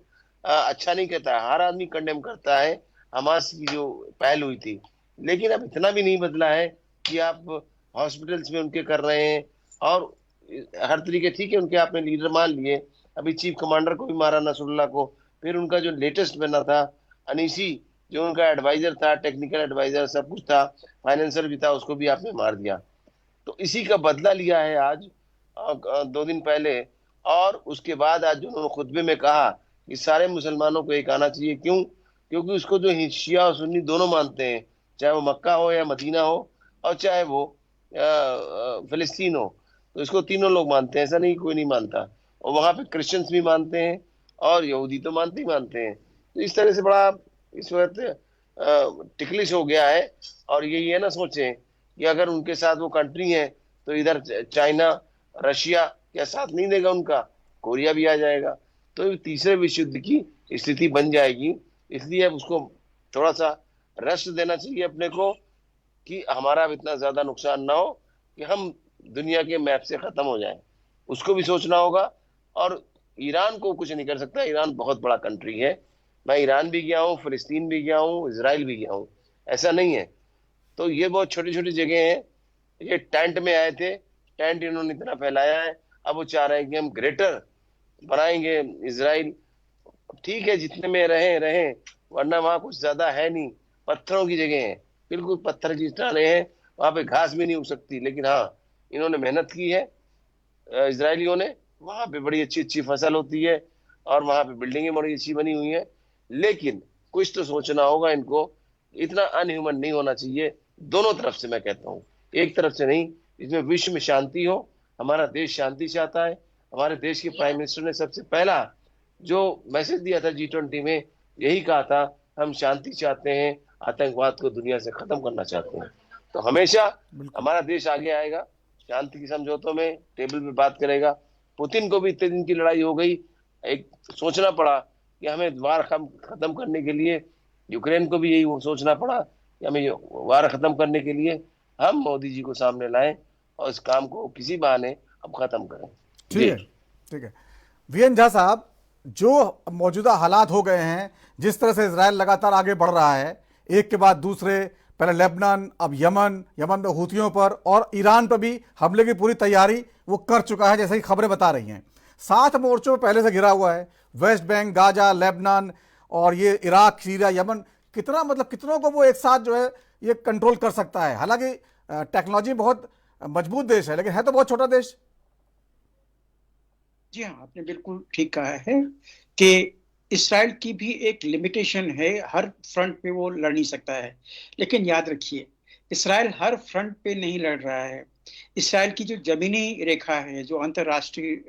अच्छा नहीं कहता, हर आदमी कंडेम करता है हमास की जो पहल हुई थी। लेकिन अब इतना भी नहीं बदला है कि आप हॉस्पिटल्स में उनके कर रहे हैं, और हर तरीके, ठीक है, उनके आपने लीडर मान लिए। अभी चीफ कमांडर को भी मारा, नसरुल्लाह को। फिर उनका जो लेटेस्ट बना था अनीसी, जो उनका एडवाइजर था, टेक्निकल एडवाइजर, सब कुछ था, फाइनेंसर भी था, उसको भी आपने मार दिया। तो इसी का बदला लिया है आज 2 दिन पहले। और उसके बाद आज उन्होंने खुतबे में कहा कि सारे मुसलमानों को एक आना चाहिए। क्यों? क्योंकि उसको जो शिया और सुन्नी दोनों मानते हैं, चाहे वो मक्का हो या मदीना हो, और चाहे वो फिलिस्तीन हो, तो इसको तीनों लोग मानते हैं, ऐसा नहीं कोई नहीं मानता। और वहां पे क्रिश्चियंस भी मानते हैं, और यहूदी तो मानते ही मानते हैं। तो इस तरह से बड़ा इस वक्त टिकलिश हो गया है। और ये ना सोचें कि अगर उनके साथ वो कंट्री है तो इधर चाइना, रशिया क्या साथ नहीं देगा उनका, कोरिया भी आ जाएगा, तो तीसरे विश्व युद्ध की स्थिति बन जाएगी। इसलिए अब उसको थोड़ा सा रेस्ट देना चाहिए अपने को, कि हमारा अब इतना ज्यादा नुकसान ना हो कि हम दुनिया के मैप से खत्म हो जाए। उसको भी सोचना होगा। और ईरान को कुछ नहीं कर सकता, ईरान बहुत बड़ा कंट्री है। मैं ईरान भी गया हूँ, फिलिस्तीन भी गया हूँ, इजराइल भी गया हूँ, ऐसा नहीं है। तो ये बहुत छोटी छोटी जगह हैं। ये टेंट में आए थे, टेंट इन्होंने इतना फैलाया है, अब वो चाह रहे हैं कि हम ग्रेटर बनाएंगे इजराइल। ठीक है, जितने में रहें, वरना वहां कुछ ज्यादा है नहीं, पत्थरों की जगह है, बिल्कुल पत्थर की चट्टानें हैं, वहां पे घास भी नहीं उग सकती, लेकिन हाँ इन्होंने मेहनत की है इजरायलियों ने, वहां पे बड़ी अच्छी अच्छी फसल होती है और वहां पे बिल्डिंगें बड़ी अच्छी बनी हुई है। लेकिन कुछ तो सोचना होगा इनको, इतना अनह्यूमन नहीं होना चाहिए। दोनों तरफ से मैं कहता हूँ, एक तरफ से नहीं, इसमें विश्व में शांति हो, हमारा देश शांति चाहता है। हमारे देश के प्राइम मिनिस्टर ने सबसे पहला जो मैसेज दिया था G20 में, यही कहा था हम शांति चाहते हैं, आतंकवाद को दुनिया से खत्म करना चाहते हैं। तो हमेशा हमारा देश आगे आएगा, शांति की समझौतों में टेबल पे बात करेगा। पुतिन को भी इतने दिन की लड़ाई हो गई, एक सोचना पड़ा कि हमें वार खत्म करने के लिए, यूक्रेन को भी यही सोचना पड़ा कि हमें वार खत्म करने के लिए हम मोदी जी को सामने लाएं और इस काम को किसी बहाने अब खत्म करें। ठीक है, ठीक है। वीएन झा साहब, जो मौजूदा हालात हो गए हैं, जिस तरह से इजराइल लगातार आगे बढ़ रहा है, एक के बाद दूसरे, पहले लेबनान, अब यमन में हूथियों पर, और ईरान पर भी हमले की पूरी तैयारी वो कर चुका है, जैसे कि खबरें बता रही हैं। 7 मोर्चों पर पहले से घिरा हुआ है, वेस्ट बैंक, गाजा, लेबनान और ये इराक, सीरिया, यमन। कितना मतलब कितनों को वो एक साथ जो है ये कंट्रोल कर सकता है? हालांकि टेक्नोलॉजी बहुत मजबूत देश है, लेकिन है तो बहुत छोटा देश। जी हाँ, आपने बिल्कुल ठीक कहा है कि इसराइल की भी एक लिमिटेशन है, हर फ्रंट पे वो लड़ नहीं सकता है। लेकिन याद रखिए, इसराइल हर फ्रंट पे नहीं लड़ रहा है। इसराइल की जो जमीनी रेखा है, जो अंतर्राष्ट्रीय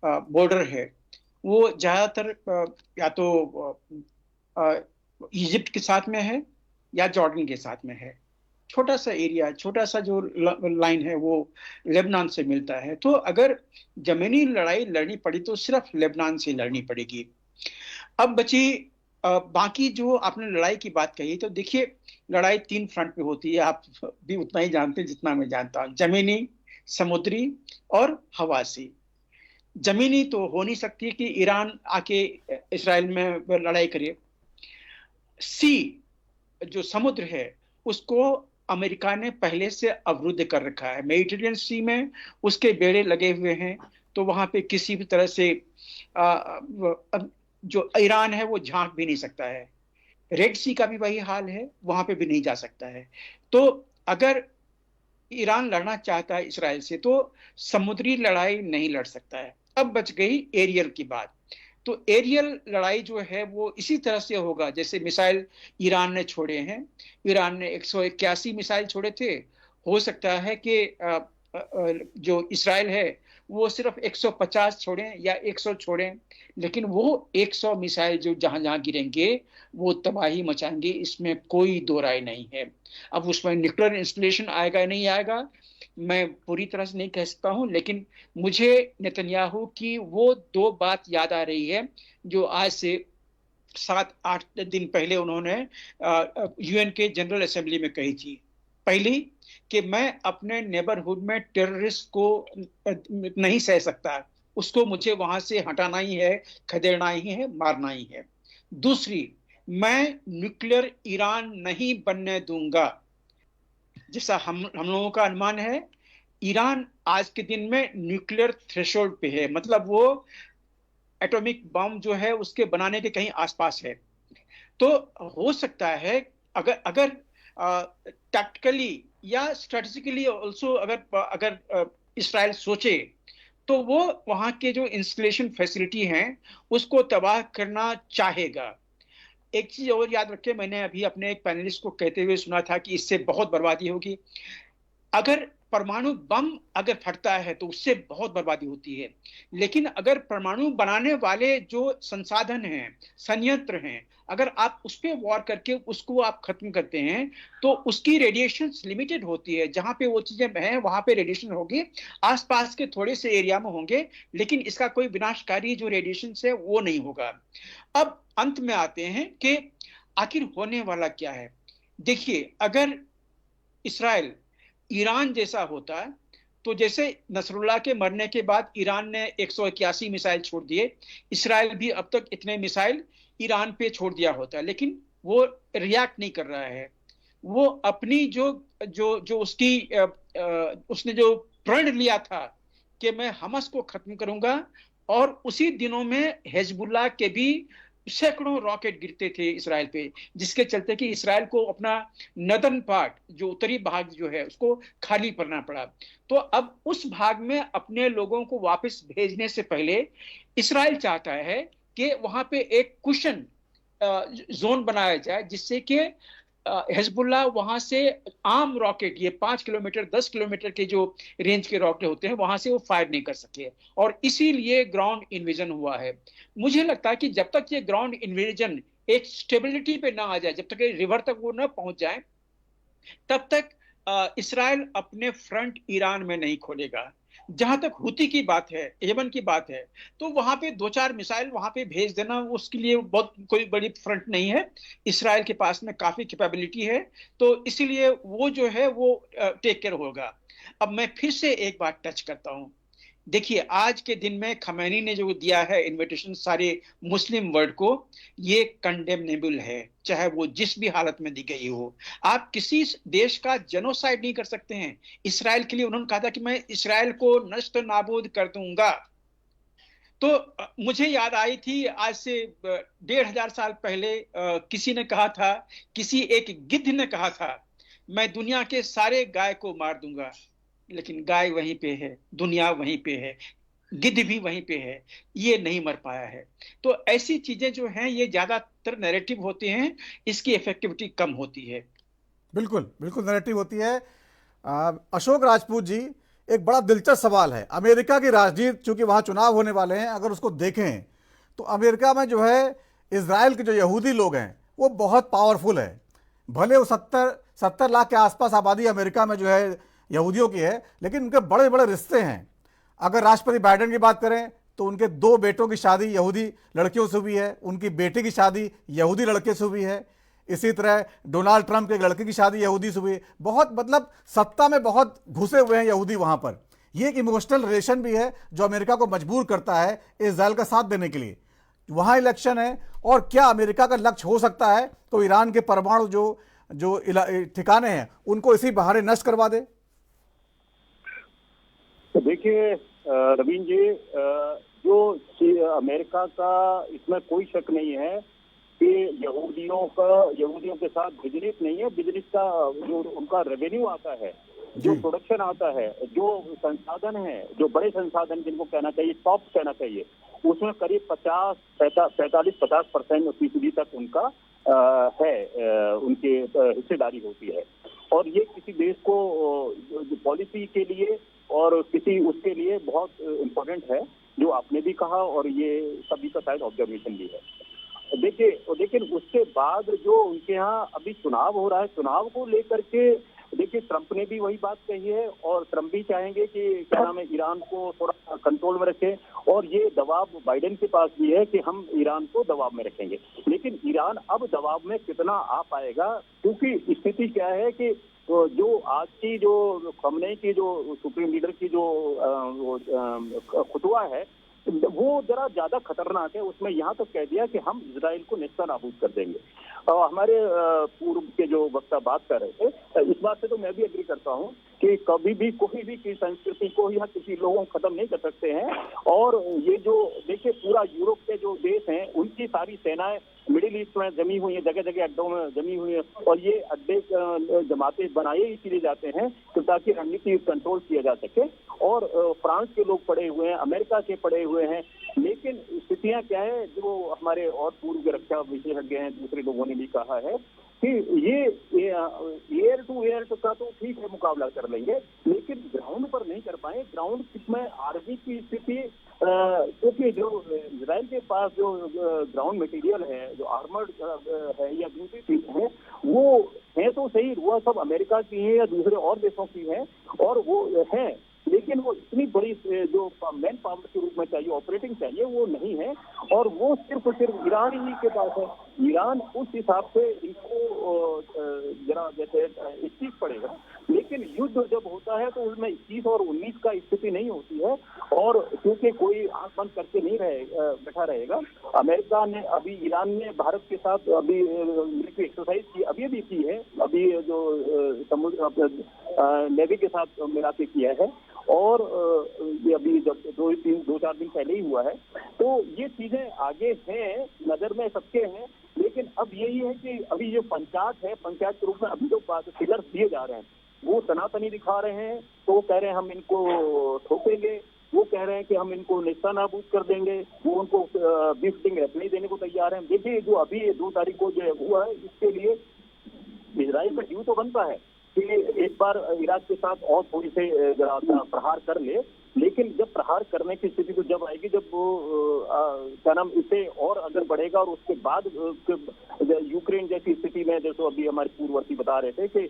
बॉर्डर है, वो ज्यादातर या तो इजिप्ट के साथ में है या जॉर्डन के साथ में है। छोटा सा एरिया, छोटा सा जो लाइन है वो लेबनान से मिलता है। तो अगर जमीनी लड़ाई लड़नी पड़ी तो सिर्फ लेबनान से लड़नी पड़ेगी। अब बची बाकी जो आपने लड़ाई की बात कही, तो देखिए लड़ाई 3 फ्रंट पे होती है, आप भी उतना ही जानते हैं जितना मैं जानता हूँ। जमीनी, समुद्री और हवासी। जमीनी तो हो नहीं सकती कि ईरान आके इसराइल में लड़ाई करे। सी, जो समुद्र है, उसको अमेरिका ने पहले से अवरुद्ध कर रखा है। मेडिटेरियन सी में उसके बेड़े लगे हुए हैं, तो वहां पे किसी भी तरह से जो ईरान है वो झांक भी नहीं सकता है। रेड सी का भी वही हाल है, वहां पे भी नहीं जा सकता है। तो अगर ईरान लड़ना चाहता है इसराइल से, तो समुद्री लड़ाई नहीं लड़ सकता है। अब बच गई एरियल की बात। तो एरियल लड़ाई जो है वो इसी तरह से होगा जैसे मिसाइल ईरान ने छोड़े हैं। ईरान ने 181 मिसाइल छोड़े थे। हो सकता है कि जो इसराइल है वो सिर्फ 150 छोड़ें या 100 छोड़ें, लेकिन वो 100 मिसाइल जो जहां जहां गिरेंगे वो तबाही मचाएंगे, इसमें कोई दो राय नहीं है। अब उसमें न्यूक्लियर इंस्टॉलेशन आएगा या नहीं आएगा, मैं पूरी तरह से नहीं कह सकता हूं, लेकिन मुझे नेतन्याहू की वो 2 बात याद आ रही है जो आज से 7-8 दिन पहले उन्होंने यूएन के जनरल असेंबली में कही थी। पहली कि मैं अपने नेबरहुड में टेररिस्ट को नहीं सह सकता, उसको मुझे वहां से हटाना ही है, खदेड़ना ही है, मारना ही है। दूसरी, मैं न्यूक्लियर ईरान नहीं बनने दूंगा। जैसा हम लोगों का अनुमान है, ईरान आज के दिन में न्यूक्लियर थ्रेशोल्ड पे है, मतलब वो एटॉमिक बम जो है उसके बनाने के कहीं आसपास है। तो हो सकता है अगर टैक्टिकली या स्ट्रेटेजिकली ऑल्सो अगर इसराइल सोचे तो वो वहां के जो इंस्टॉलेशन फैसिलिटी हैं उसको तबाह करना चाहेगा। एक चीज और याद रखें, मैंने अभी अपने एक पैनलिस्ट को कहते हुए सुना था कि इससे बहुत बर्बादी होगी। अगर परमाणु बम अगर फटता है तो उससे बहुत बर्बादी होती है, लेकिन अगर परमाणु बनाने वाले जो संसाधन हैं, संयंत्र हैं, अगर आप उस पर वॉर करके उसको आप खत्म करते हैं तो उसकी रेडिएशन लिमिटेड होती है। जहां पे वो चीजें हैं वहां पे रेडिएशन होगी, आसपास के थोड़े से एरिया में होंगे, लेकिन इसका कोई विनाशकारी जो रेडिएशन है वो नहीं होगा। अब अंत में आते हैं कि आखिर होने वाला क्या है। देखिए, अगर इसराइल ईरान जैसा होता तो जैसे नसरुल्लाह के मरने के बाद ईरान ने 181 मिसाइल छोड़ दिए, इसराइल भी अब तक इतने मिसाइल ईरान पे छोड़ दिया होता, लेकिन वो रिएक्ट नहीं कर रहा है। वो अपनी जो उसने जो प्रण लिया था कि मैं हमास को खत्म करूंगा, और उसी दिनों में हिजबुल्लाह के भी सैकड़ों रॉकेट गिरते थे इसराइल पे, जिसके चलते कि इसराइल को अपना नदर्न पार्ट, जो उत्तरी भाग जो है, उसको खाली करना पड़ा। तो अब उस भाग में अपने लोगों को वापस भेजने से पहले इसराइल चाहता है कि वहां पे एक कुशन जोन बनाया जाए, जिससे कि हिजबुल्लाह वहां से आम रॉकेट, ये 5 किलोमीटर 10 किलोमीटर के जो रेंज के रॉकेट होते हैं, वहां से वो फायर नहीं कर सके। और इसीलिए ग्राउंड इन्वेजन हुआ है। मुझे लगता है कि जब तक ये ग्राउंड इन्वेजन एक स्टेबिलिटी पे ना आ जाए, जब तक रिवर तक वो ना पहुंच जाए, तब तक इसराइल अपने फ्रंट ईरान में नहीं खोलेगा। जहां तक हुती की बात है, यमन की बात है, तो वहां पे 2-4 मिसाइल वहां पे भेज देना उसके लिए बहुत कोई बड़ी फ्रंट नहीं है। इसराइल के पास में काफी कैपेबिलिटी है, तो इसीलिए वो जो है वो टेक केयर होगा। अब मैं फिर से एक बात टच करता हूं। देखिए, आज के दिन में खमैनी ने जो दिया है इनविटेशन सारे मुस्लिम वर्ल्ड को, ये कंडेमनेबल है, चाहे वो जिस भी हालत में दी गई हो। आप किसी देश का जेनोसाइड नहीं कर सकते हैं। इसराइल के लिए उन्होंने कहा था कि मैं इसराइल को नष्ट नाबूद कर दूंगा। तो मुझे याद आई थी, आज से 1500 साल पहले किसी ने कहा था, किसी एक गिद्ध ने कहा था, मैं दुनिया के सारे गाय को मार दूंगा। लेकिन गाय वहीं पे है, दुनिया वहीं पे है, गिद्ध भी वहीं पे है, ये नहीं मर पाया है। तो ऐसी चीजें जो हैं, ये ज्यादातर नैरेटिव होते हैं, इसकी इफेक्टिविटी कम होती है। बिल्कुल बिल्कुल नैरेटिव होती है। अशोक राजपूत जी, एक बड़ा दिलचस्प सवाल है। अमेरिका की राजनीति, चूंकि वहां चुनाव होने वाले हैं, अगर उसको देखें तो अमेरिका में जो है इजराइल के जो यहूदी लोग हैं वो बहुत पावरफुल है। भले वो 70 लाख के आसपास आबादी अमेरिका में जो है यहूदियों की है, लेकिन उनके बड़े बड़े रिश्ते हैं। अगर राष्ट्रपति बाइडेन की बात करें तो उनके 2 बेटों की शादी यहूदी लड़कियों से हुई है, उनकी बेटी की शादी यहूदी लड़के से हुई है। इसी तरह डोनाल्ड ट्रंप के एक लड़के की शादी यहूदी से हुई है। बहुत, मतलब सत्ता में बहुत घुसे हुए हैं यहूदी वहां पर। ये एक इमोशनल रिलेशन भी है जो अमेरिका को मजबूर करता है इजराइल का साथ देने के लिए। वहां इलेक्शन है, और क्या अमेरिका का लक्ष्य हो सकता है तो ईरान के परमाणु जो ठिकाने हैं उनको इसी बहाने नष्ट करवा दे? तो देखिए रवीन जी, जो अमेरिका का, इसमें कोई शक नहीं है कि यहूदियों के साथ बिजनेस नहीं है। बिजनेस का जो उनका रेवेन्यू आता है, जो प्रोडक्शन आता है, जो संसाधन है, जो बड़े संसाधन जिनको कहना चाहिए, टॉप कहना चाहिए, उसमें करीब 45-50% तक उनका है, उनकी हिस्सेदारी होती है। और ये किसी देश को पॉलिसी के लिए और किसी उसके लिए बहुत इम्पोर्टेंट है, जो आपने भी कहा और ये सभी का शायद ऑब्जर्वेशन भी है। देखिए, लेकिन उसके बाद जो उनके यहाँ अभी चुनाव हो रहा है, चुनाव को लेकर के देखिए ट्रंप ने भी वही बात कही है, और ट्रंप भी चाहेंगे कि क्या नाम है, ईरान को थोड़ा कंट्रोल में रखें। और ये दबाव बाइडेन के पास भी है कि हम ईरान को दबाव में रखेंगे। लेकिन ईरान अब दबाव में कितना आ पाएगा, क्योंकि स्थिति क्या है कि जो आज की जो खमनेई की जो सुप्रीम लीडर की जो खुतवा है, वो जरा ज्यादा खतरनाक है। उसमें यहाँ तक कह दिया कि हम इजराइल को नेस्तनाबूद कर देंगे। और हमारे पूर्व के जो वक्ता बात कर रहे थे, इस बात से तो मैं भी एग्री करता हूँ कि कभी भी कोई भी किसी संस्कृति को या किसी लोगों को खत्म नहीं कर सकते हैं। और ये जो देखिए, पूरा यूरोप के जो देश हैं, उनकी सारी सेनाएं मिडिल ईस्ट में जमी हुई है, जगह जगह अड्डों में जमी हुई है। और ये अड्डे जमाते बनाए इसीलिए जाते हैं तो ताकि रणनीति कंट्रोल किया जा सके। और फ्रांस के लोग पड़े हुए हैं, अमेरिका के पड़े हुए हैं। लेकिन स्थितियां क्या है, जो हमारे और पूर्व रक्षा विशेषज्ञ हैं, दूसरे लोगों ने भी कहा है कि ये एयर टू एयर का तो ठीक है, मुकाबला कर लेंगे, लेकिन ग्राउंड पर नहीं कर पाए। ग्राउंड में आर्मी की स्थिति, क्योंकि जो इजराइल के पास जो ग्राउंड मटेरियल है, जो आर्मर्ड है या दूसरी चीजें हैं, वो है तो सही, वो सब अमेरिका की है या दूसरे और देशों की है, और वो है, लेकिन वो इतनी बड़ी जो मैन पावर के रूप में चाहिए, ऑपरेटिंग चाहिए, वो नहीं है। और वो सिर्फ ईरान ही के पास है। ईरान उस हिसाब से इनको जरा जैसे 21 पड़ेगा, लेकिन युद्ध जब होता है तो उसमें 21 और 19 का स्थिति नहीं होती है। और क्योंकि कोई आंख बंद करके नहीं बैठा रहेगा। अमेरिका ने अभी, ईरान ने भारत के साथ अभी मिलिट्री एक्सरसाइज की, अभी भी की है, अभी जो समुद्र नेवी के साथ मिला के किया है। और ये अभी अभी जब 2-4 दिन पहले ही हुआ है। तो ये चीजें आगे हैं, नजर में सबके हैं, लेकिन अब यही है कि अभी जो पंचायत है, पंचायत के रूप में अभी जो फिगर्स दिए जा रहे हैं वो तनातनी दिखा रहे हैं। तो वो कह रहे हैं हम इनको ठोकेंगे, वो कह रहे हैं कि हम इनको नेस्ता नाबूद कर देंगे, वो उनको बिफ्टिंग नहीं देने को तैयार हैं। देखिए जो अभी 2 तारीख को जो हुआ है, इसके लिए इजराइल में ड्यू तो बनता है कि एक बार इराक के साथ और थोड़ी से प्रहार कर ले, लेकिन जब प्रहार करने की स्थिति तो जब आएगी जब वो क्या नाम इसे और अगर बढ़ेगा और उसके बाद यूक्रेन जैसी स्थिति में, जैसे अभी हमारे पूर्ववर्ती बता रहे थे कि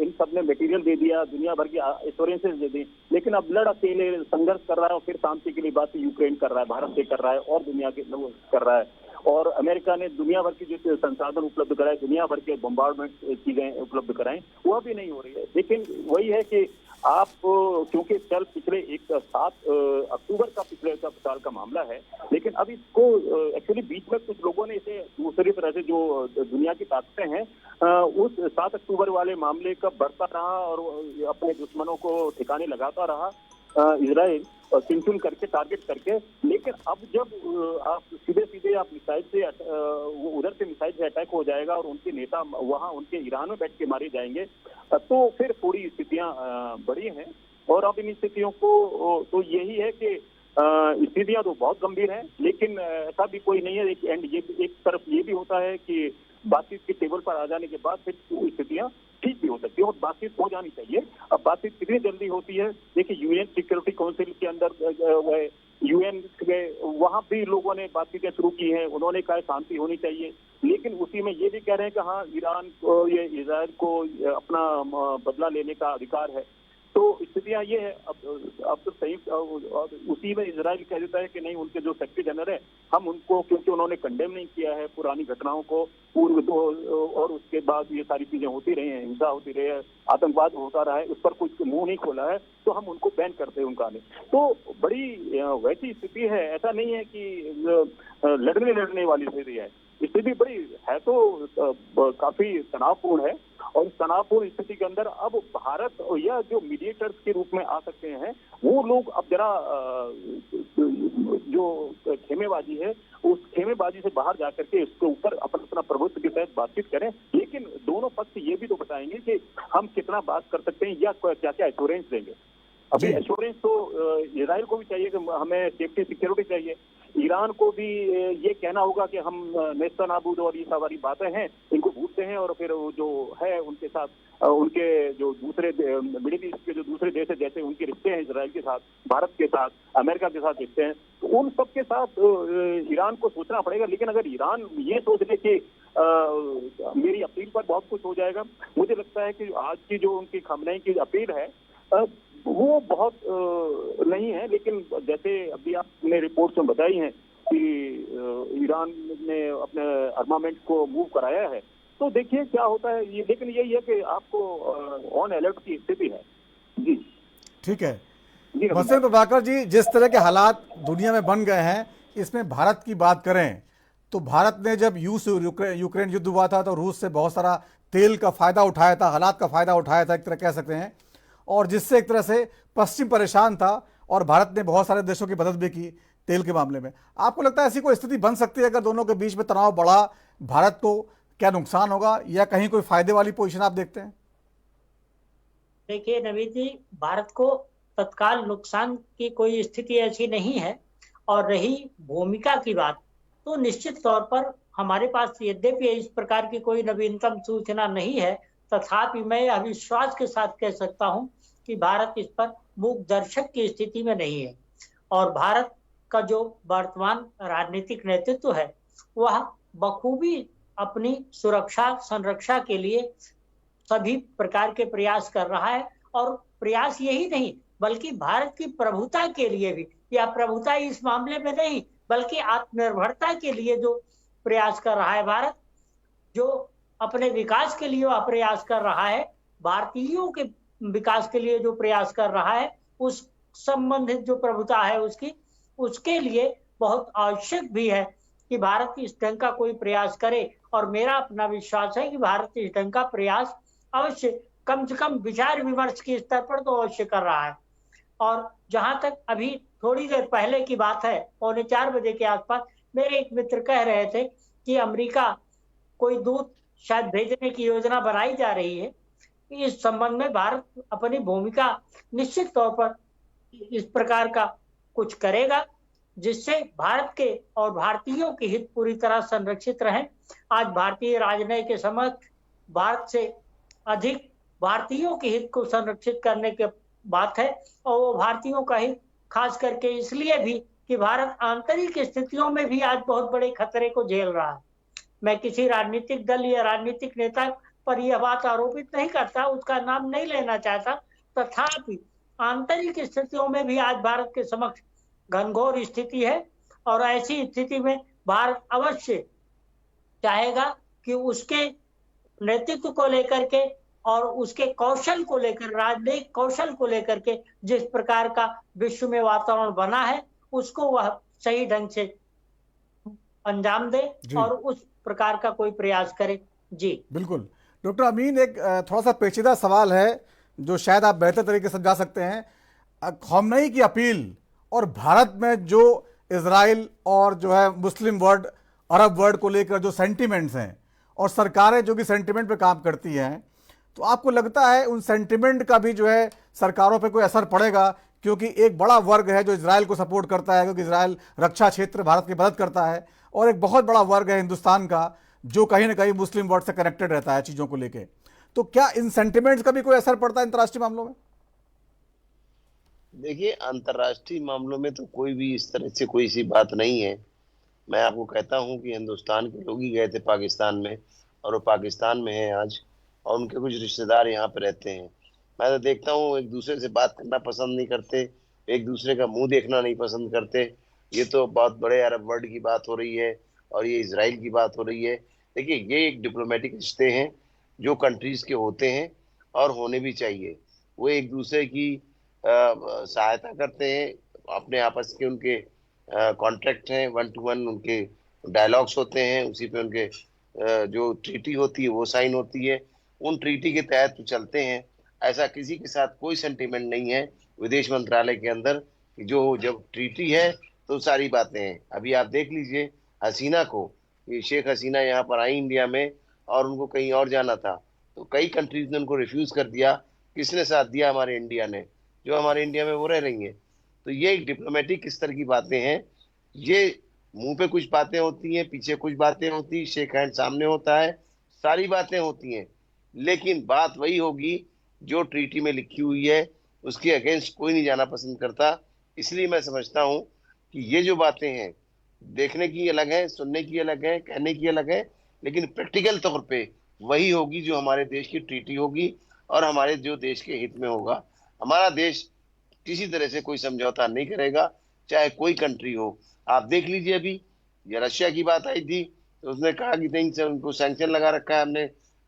इन सब ने मटेरियल दे दिया, दुनिया भर की एश्योरेंसेस दे दी, लेकिन अब लड़ अकेले संघर्ष कर रहा है और फिर शांति के लिए बात यूक्रेन कर रहा है, भारत से कर रहा है और दुनिया के लोग कर रहा है। और अमेरिका ने दुनिया भर की जो संसाधन उपलब्ध कराए, दुनिया भर के बम्बार्डमेंट चीजें उपलब्ध कराएं, वह भी नहीं हो रही है। लेकिन वही है कि आप क्योंकि कल पिछले 7 अक्टूबर का पिछले साल का मामला है, लेकिन अब इसको एक्चुअली बीच में कुछ लोगों ने इसे दूसरी तरह से जो दुनिया की ताकतें हैं उस 7 अक्टूबर वाले मामले का बढ़ता रहा और अपने दुश्मनों को ठिकाने लगाता रहा इजराइल, चुन चुन करके, टारगेट करके। लेकिन अब जब आप सीधे आप मिसाइल से उधर से मिसाइल से अटैक हो जाएगा और उनके नेता वहां उनके ईरान में बैठ के मारे जाएंगे, तो फिर पूरी स्थितियां बड़ी हैं। और अब इन स्थितियों को तो यही है कि स्थितियां तो बहुत गंभीर हैं, लेकिन ऐसा भी कोई नहीं है। एक तरफ ये भी होता है कि बातचीत के टेबल पर आ जाने के बाद फिर स्थितियां ठीक भी हो सकती है और बातचीत हो जानी चाहिए। अब बातचीत कितनी जल्दी होती है, देखिए यूएन सिक्योरिटी काउंसिल के अंदर यूएन वहां भी लोगों ने बातचीतें शुरू की हैं, उन्होंने कहा शांति होनी चाहिए, लेकिन उसी में ये भी कह रहे हैं कि हाँ ईरान को, ये इजराइल को अपना बदला लेने का अधिकार है। तो स्थितियां ये है। अब तो संयुक्त उसी में इजराइल कह देता है कि नहीं, उनके जो सेक्रेटरी जनरल है हम उनको, क्योंकि उन्होंने कंडेम नहीं किया है पुरानी घटनाओं को, पूर्व तो और उसके बाद ये सारी चीजें होती रही हैं, हिंसा होती रही है, आतंकवाद होता रहा है, उस पर कुछ मुंह नहीं खोला है, तो हम उनको बैन करते हैं उनका आने। तो बड़ी वैसी स्थिति है, ऐसा नहीं है कि लड़ने वाली स्थिति है। स्थिति बड़ी है तो काफी तनावपूर्ण है और इस तनावपूर्ण स्थिति के अंदर अब भारत या जो मीडिएटर्स के रूप में आ सकते हैं वो लोग अब जरा जो खेमेबाजी है उस खेमेबाजी से बाहर जाकर के इसके ऊपर अपना प्रभुत्व के तहत बातचीत करें, लेकिन दोनों पक्ष ये भी तो बताएंगे कि हम कितना बात कर सकते हैं या क्या क्या एश्योरेंस देंगे। अभी एश्योरेंस तो इजराइल को भी चाहिए कि हमें सेफ्टी सिक्योरिटी चाहिए, ईरान को भी ये कहना होगा कि हम नेस्ता नाबूद और ये सारी बातें हैं इनको भूलते हैं और फिर जो है उनके साथ उनके जो दूसरे मिडिल ईस्ट के जो दूसरे देश है, जैसे उनके रिश्ते हैं इजराइल के साथ, भारत के साथ, अमेरिका के साथ रिश्ते हैं, तो उन सब के साथ ईरान को सोचना पड़ेगा। लेकिन अगर ईरान ये सोच ले कि मेरी अपील पर बहुत कुछ हो जाएगा, मुझे लगता है कि आज की जो उनकी खमनेई की अपील है वो बहुत नहीं है। लेकिन जैसे अभी आपने रिपोर्ट्स में बताई हैं कि ईरान ने अपने आर्मामेंट को मूव कराया है, तो देखिए क्या होता है ये। लेकिन यही है कि आपको ऑन अलर्ट की स्थिति है। जी ठीक है जी। मोहसिन प्रभाकर जी, जिस तरह के हालात दुनिया में बन गए हैं, इसमें भारत की बात करें तो भारत ने जब यूक्रेन युद्ध हुआ था तो रूस से बहुत सारा तेल का फायदा उठाया था, हालात का फायदा उठाया था एक तरह कह सकते हैं, और जिससे एक तरह से पश्चिम परेशान था और भारत ने बहुत सारे देशों की मदद भी की तेल के मामले में। आपको लगता है ऐसी कोई स्थिति बन सकती है अगर दोनों के बीच में तनाव बढ़ा, भारत को क्या नुकसान होगा या कहीं कोई फायदे वाली पोजीशन आप देखते हैं? देखिए नवीन जी, भारत को तत्काल नुकसान की कोई स्थिति ऐसी नहीं है। और रही भूमिका की बात, तो निश्चित तौर पर हमारे पास यद्यपि इस प्रकार की कोई नवीनतम सूचना नहीं है, तथापि मैं यह विश्वास के साथ कह सकता हूं कि भारत इस पर मूक दर्शक की स्थिति में नहीं है। और भारत का जो वर्तमान राजनीतिक नेतृत्व है वह बखूबी अपनी सुरक्षा संरक्षा के लिए सभी प्रकार के प्रयास कर रहा है। और प्रयास यही नहीं बल्कि भारत की प्रभुता के लिए भी, या प्रभुता इस मामले में नहीं बल्कि आत्मनिर्भरता के लिए जो प्रयास कर रहा है भारत, जो अपने विकास के लिए वह प्रयास कर रहा है, भारतीयों के विकास के लिए जो प्रयास कर रहा है, उस संबंधित जो प्रभुता है उसके लिए बहुत आवश्यक भी है कि भारत इस ढंग का कोई प्रयास करे। और मेरा अपना विश्वास है कि भारत इस ढंग का प्रयास अवश्य कम से कम विचार विमर्श के स्तर पर तो अवश्य कर रहा है। और जहां तक अभी थोड़ी देर पहले की बात है, 3:45 के आसपास मेरे एक मित्र कह रहे थे कि अमेरिका कोई दूत शायद भेजने की योजना बनाई जा रही है। इस संबंध में भारत अपनी भूमिका निश्चित तौर पर इस प्रकार का कुछ करेगा जिससे भारत के और भारतीयों के हित पूरी तरह संरक्षित रहें। आज भारतीय राजनयिक के समक्ष भारत से अधिक भारतीयों के हित को संरक्षित करने की बात है, और वो भारतीयों का हित खास करके इसलिए भी कि भारत आंतरिक स्थितियों में भी आज बहुत बड़े खतरे को झेल रहा है। मैं किसी राजनीतिक दल या राजनीतिक नेता पर यह बात आरोपित नहीं करता, उसका नाम नहीं लेना चाहता, तथापि आंतरिक स्थितियों में भी आज भारत के समक्ष घनघोर स्थिति है, और ऐसी स्थिति में भारत अवश्य चाहेगा कि उसके नेतृत्व को लेकर के और उसके कौशल को लेकर, राजनयिक कौशल को लेकर के जिस प्रकार का विश्व में वातावरण बना है उसको वह सही ढंग से अंजाम दे और उस प्रकार का कोई प्रयास करे। जी बिल्कुल। डॉक्टर अमीन, एक थोड़ा सा पेचीदा सवाल है जो शायद आप बेहतर तरीके से समझा सकते हैं। खamenei की अपील और भारत में जो इजराइल और जो है मुस्लिम वर्ल्ड, अरब वर्ल्ड को लेकर जो सेंटिमेंट्स हैं और सरकारें जो कि सेंटिमेंट पे काम करती हैं, तो आपको लगता है उन सेंटिमेंट का भी जो है सरकारों पे कोई असर पड़ेगा? क्योंकि एक बड़ा वर्ग है जो इजराइल को सपोर्ट करता है, क्योंकि इजराइल रक्षा क्षेत्र भारत की मदद करता है, और एक बहुत बड़ा वर्ग है हिंदुस्तान का जो कहीं ना कहीं मुस्लिम वर्ल्ड से कनेक्टेड रहता है चीज़ों को लेके। तो क्या इन सेंटिमेंट्स का भी कोई असर पड़ता है अंतर्राष्ट्रीय मामलों में? देखिए, अंतर्राष्ट्रीय मामलों में तो कोई भी इस तरह से कोई सी बात नहीं है। मैं आपको कहता हूं कि हिंदुस्तान के लोग ही गए थे पाकिस्तान में, और वो पाकिस्तान में हैं आज, और उनके कुछ रिश्तेदार यहाँ पे रहते हैं। मैं तो देखता हूँ एक दूसरे से बात करना पसंद नहीं करते, एक दूसरे का मुंह देखना नहीं पसंद करते। ये तो बहुत बड़े अरब वर्ल्ड की बात हो रही है और ये इजराइल की बात हो रही है। देखिए, ये एक डिप्लोमेटिक रिश्ते हैं जो कंट्रीज के होते हैं और होने भी चाहिए। वो एक दूसरे की सहायता करते हैं, अपने आपस के उनके कॉन्ट्रैक्ट हैं, 1 to 1 उनके डायलॉग्स होते हैं, उसी पे उनके जो ट्रीटी होती है वो साइन होती है, उन ट्रीटी के तहत तो चलते हैं। ऐसा किसी के साथ कोई सेंटीमेंट नहीं है विदेश मंत्रालय के अंदर, जो जब ट्रीटी है तो सारी बातें हैं। अभी आप देख लीजिए हसीना को, ये शेख हसीना यहाँ पर आई इंडिया में और उनको कहीं और जाना था, तो कई कंट्रीज ने उनको रिफ्यूज कर दिया। किसने साथ दिया? हमारे इंडिया ने, जो हमारे इंडिया में वो रह रही हैं। तो ये एक डिप्लोमेटिक किस तरह की बातें हैं। ये मुंह पे कुछ बातें होती हैं, पीछे कुछ बातें होती, शेक हैंड सामने होता है, सारी बातें होती हैं, लेकिन बात वही होगी जो ट्रीटी में लिखी हुई है, उसके अगेंस्ट कोई नहीं जाना पसंद करता। इसलिए मैं समझता हूँ कि ये जो बातें हैं देखने की अलग है, सुनने की अलग है, कहने की अलग है, लेकिन प्रैक्टिकल तौर पे वही होगी जो हमारे देश की ट्रीटी होगी और हमारे जो देश के हित में होगा। हमारा देश किसी तरह से कोई समझौता नहीं करेगा, चाहे कोई कंट्री हो। आप देख लीजिए, अभी ये रशिया की बात आई थी तो उसने कहा कि नहीं से उनको सैंक्शन लगा रखा है। हमने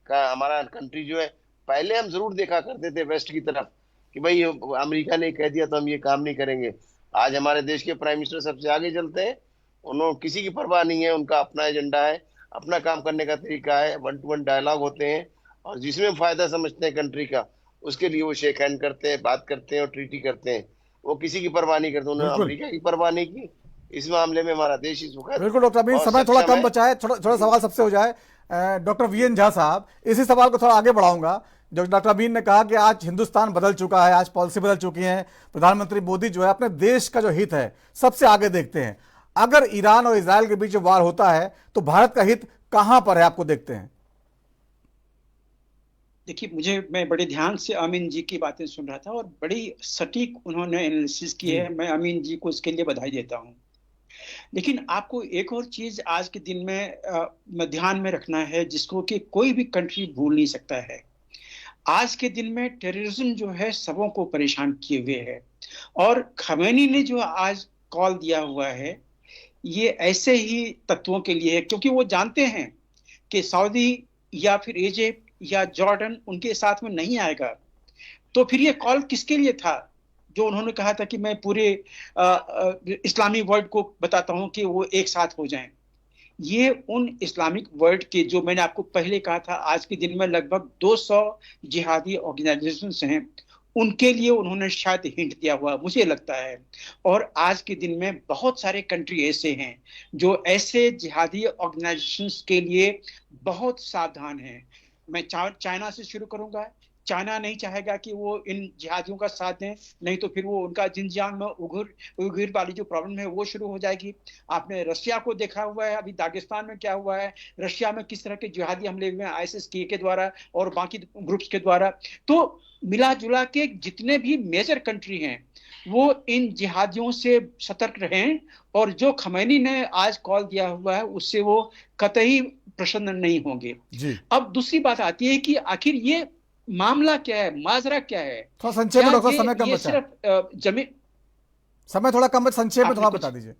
कहा हमारा कंट्री जो है, पहले हम जरूर देखा करते थे वेस्ट की तरफ कि भाई अमेरिका ने कह दिया तो हम ये काम नहीं करेंगे। आज हमारे देश के प्राइम मिनिस्टर सबसे आगे चलते हैं, उन्होंने किसी की परवाह नहीं है, उनका अपना एजेंडा है, अपना काम करने का तरीका है, 1 to 1 डायलॉग होते हैं, और जिसमें फायदा समझते हैं कंट्री का उसके लिए वो शेक हैंड करते हैं, बात करते हैं और ट्रीटी करते हैं। वो किसी की परवाह नहीं करते, उन्होंने अमेरिका की परवाह नहीं की। इस मामले में हमारा देश इस वक्त बिल्कुल। डॉक्टर अमीन, समय थोड़ा कम बचा है, थोड़ा सवाल सबसे हो जाए। डॉक्टर वीएन झा साहब, इसी सवाल को थोड़ा आगे बढ़ाऊंगा। जो डॉक्टर अमीन ने कहा कि आज हिंदुस्तान बदल चुका है, आज पॉलिसी बदल चुकी है, प्रधानमंत्री मोदी जो है अपने देश का जो हित है सबसे आगे देखते हैं। अगर ईरान और इजराइल के बीच वार होता है तो भारत का हित कहां पर है, आपको देखते हैं? देखिए, मैं बड़े ध्यान से अमीन जी की बातें सुन रहा था और बड़ी सटीक उन्होंने एनालिसिस की है। मैं अमीन जी को इसके लिए बधाई देता हूं। लेकिन आपको एक और चीज आज के दिन में ध्यान में रखना है, जिसको कि कोई भी कंट्री भूल नहीं सकता है। आज के दिन में टेररिज्म जो है सबों को परेशान किए हुए है, और खamenei ने जो आज कॉल दिया हुआ है ये ऐसे ही तत्वों के लिए है, क्योंकि वो जानते हैं कि सऊदी या फिर इजिप्ट या जॉर्डन उनके साथ में नहीं आएगा। तो फिर ये कॉल किसके लिए था जो उन्होंने कहा था कि मैं पूरे इस्लामी वर्ल्ड को बताता हूं कि वो एक साथ हो जाएं? ये उन इस्लामिक वर्ल्ड के, जो मैंने आपको पहले कहा था, आज के दिन में लगभग 200 जिहादी ऑर्गेनाइजेशंस हैं, उनके लिए उन्होंने शायद हिंट दिया हुआ मुझे लगता है। और आज के दिन में बहुत सारे कंट्री ऐसे हैं जो ऐसे जिहादी ऑर्गेनाइजेशंस के लिए बहुत सावधान हैं। मैं चाइना से शुरू करूंगा। चाइना नहीं चाहेगा कि वो इन जिहादियों का साथ दें, नहीं तो फिर वो उनका जिनजियांग में उइघुर वाली जो प्रॉब्लम है वो शुरू हो जाएगी। आपने रशिया को देखा हुआ है, अभी दागिस्तान में क्या हुआ है, रशिया में किस तरह के जिहादी हमले हुए हैं आईएसआईएस के द्वारा और बाकी ग्रुप्स के द्वारा। तो मिला जुला के जितने भी मेजर कंट्री हैं वो इन जिहादियों से सतर्क रहें, और जो खमैनी ने आज कॉल दिया हुआ है उससे वो कतई प्रसन्न नहीं होंगे। अब दूसरी बात आती है कि आखिर ये मामला क्या है, माजरा क्या है। थोड़ा संक्षेप में डॉक्टर, समय कम बचा है। सिर्फ जमीन समय थोड़ा कम, संक्षेप में थोड़ा बता दीजिए।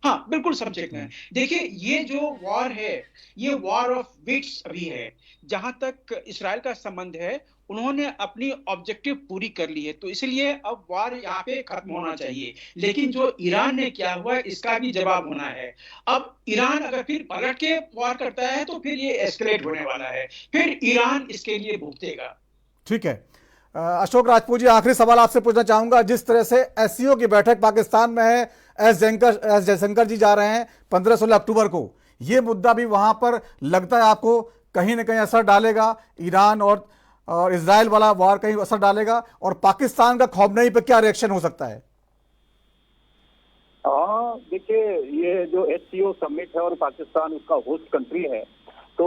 हाँ बिल्कुल संक्षेप में। देखिए ये जो वॉर है ये वॉर ऑफ विट्स अभी है। जहां तक इस्राएल का संबंध है उन्होंने अपनी ऑब्जेक्टिव पूरी कर ली है, तो इसलिए अब वॉर यहाँ पे खत्म होना चाहिए। लेकिन जो ईरान ने किया हुआ है इसका भी जवाब होना है। अब ईरान अगर फिर पलट के वॉर करता है तो फिर ये एस्केलेट होने वाला है, फिर ईरान इसके लिए भुगतेगा। ठीक है अशोक राजपूत जी, आखिरी सवाल आपसे पूछना चाहूंगा। जिस तरह से एससीओ की बैठक पाकिस्तान में है, एस जयशंकर जी जा रहे हैं 15-16 अक्टूबर को, ये मुद्दा भी वहां पर लगता है आपको कहीं ना कहीं असर डालेगा? ईरान और इजराइल वाला वार कहीं असर डालेगा? और पाकिस्तान का खौफनाई पे क्या रिएक्शन हो सकता है? हाँ देखिए, ये जो एससीओ समिट है और पाकिस्तान उसका होस्ट कंट्री है, तो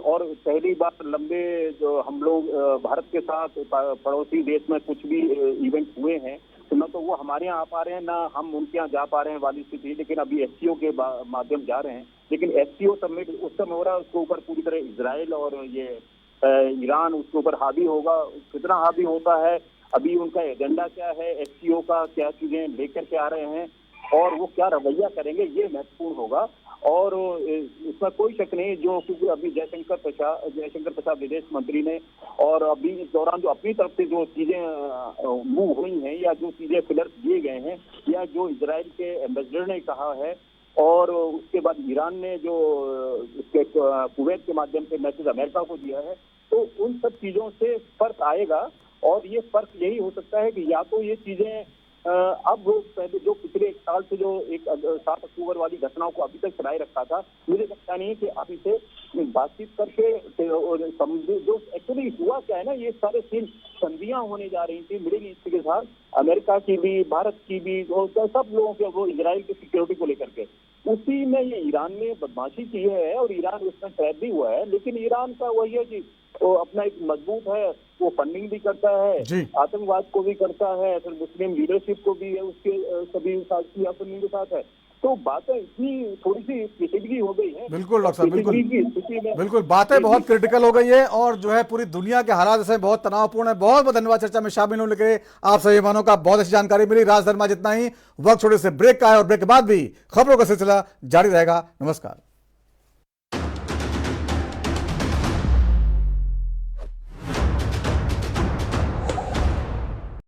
और पहली बार लंबे जो हम लोग भारत के साथ पड़ोसी देश में कुछ भी इवेंट हुए हैं, तो न तो वो हमारे यहाँ आ पा रहे हैं ना हम उनके यहाँ जा पा रहे हैं वाली स्थिति। लेकिन अभी एससीओ के माध्यम जा रहे हैं। लेकिन एससीओ समिट उस समय हो रहा है, उसके ऊपर पूरी तरह इजराइल और ये ईरान उसके ऊपर हावी होगा। कितना हावी होता है, अभी उनका एजेंडा क्या है, एससीओ का क्या चीजें लेकर के आ रहे हैं और वो क्या रवैया करेंगे, ये महत्वपूर्ण होगा। और इसमें कोई शक नहीं, जो क्योंकि अभी जयशंकर प्रसाद विदेश मंत्री ने और अभी इस दौरान जो अपनी तरफ से जो चीजें मूव हुई हैं या जो चीजें फिलर दिए गए हैं या जो इजराइल के एम्बेसडर ने कहा है और उसके बाद ईरान ने जो उसके कुवैत के माध्यम से मैसेज अमेरिका को दिया है, तो उन सब चीजों से फर्क आएगा। और ये फर्क यही हो सकता है कि या तो ये चीजें अब पहले जो पिछले एक साल से जो 7 अक्टूबर वाली घटनाओं को अभी तक चलाए रखा था, मुझे लगता नहीं है कि आप इसे बातचीत करके जो एक्चुअली हुआ क्या है ना, ये सारे सीन संधियां होने जा रही थी मिडिल ईस्ट के साथ, अमेरिका की भी, भारत की भी, सब लोगों के, वो इजराइल की सिक्योरिटी को लेकर के। उसी में ये ईरान ने बदमाशी की है और ईरान उसमें ट्रैप भी हुआ है। लेकिन ईरान का वही है कि वो अपना एक मजबूत है, वो फंडिंग भी करता है, आतंकवाद को भी करता है, फिर मुस्लिम लीडरशिप को भी है, उसके सभी साथी फंडिंग के साथ है। तो बातें इतनी थोड़ी सी पेचीदगी हो गई है। बिल्कुल डॉक्टर साहब, बिल्कुल बातें बहुत क्रिटिकल हो गई है और जो है पूरी दुनिया के हालात जैसे बहुत तनावपूर्ण है। बहुत बहुत धन्यवाद चर्चा में शामिल होने के लिए। आप सभी मेहमानों का बहुत अच्छी जानकारी मिली। राजधर्मा जितना ही वक्त छोटे से ब्रेक का है और ब्रेक के बाद भी खबरों का सिलसिला जारी रहेगा। नमस्कार।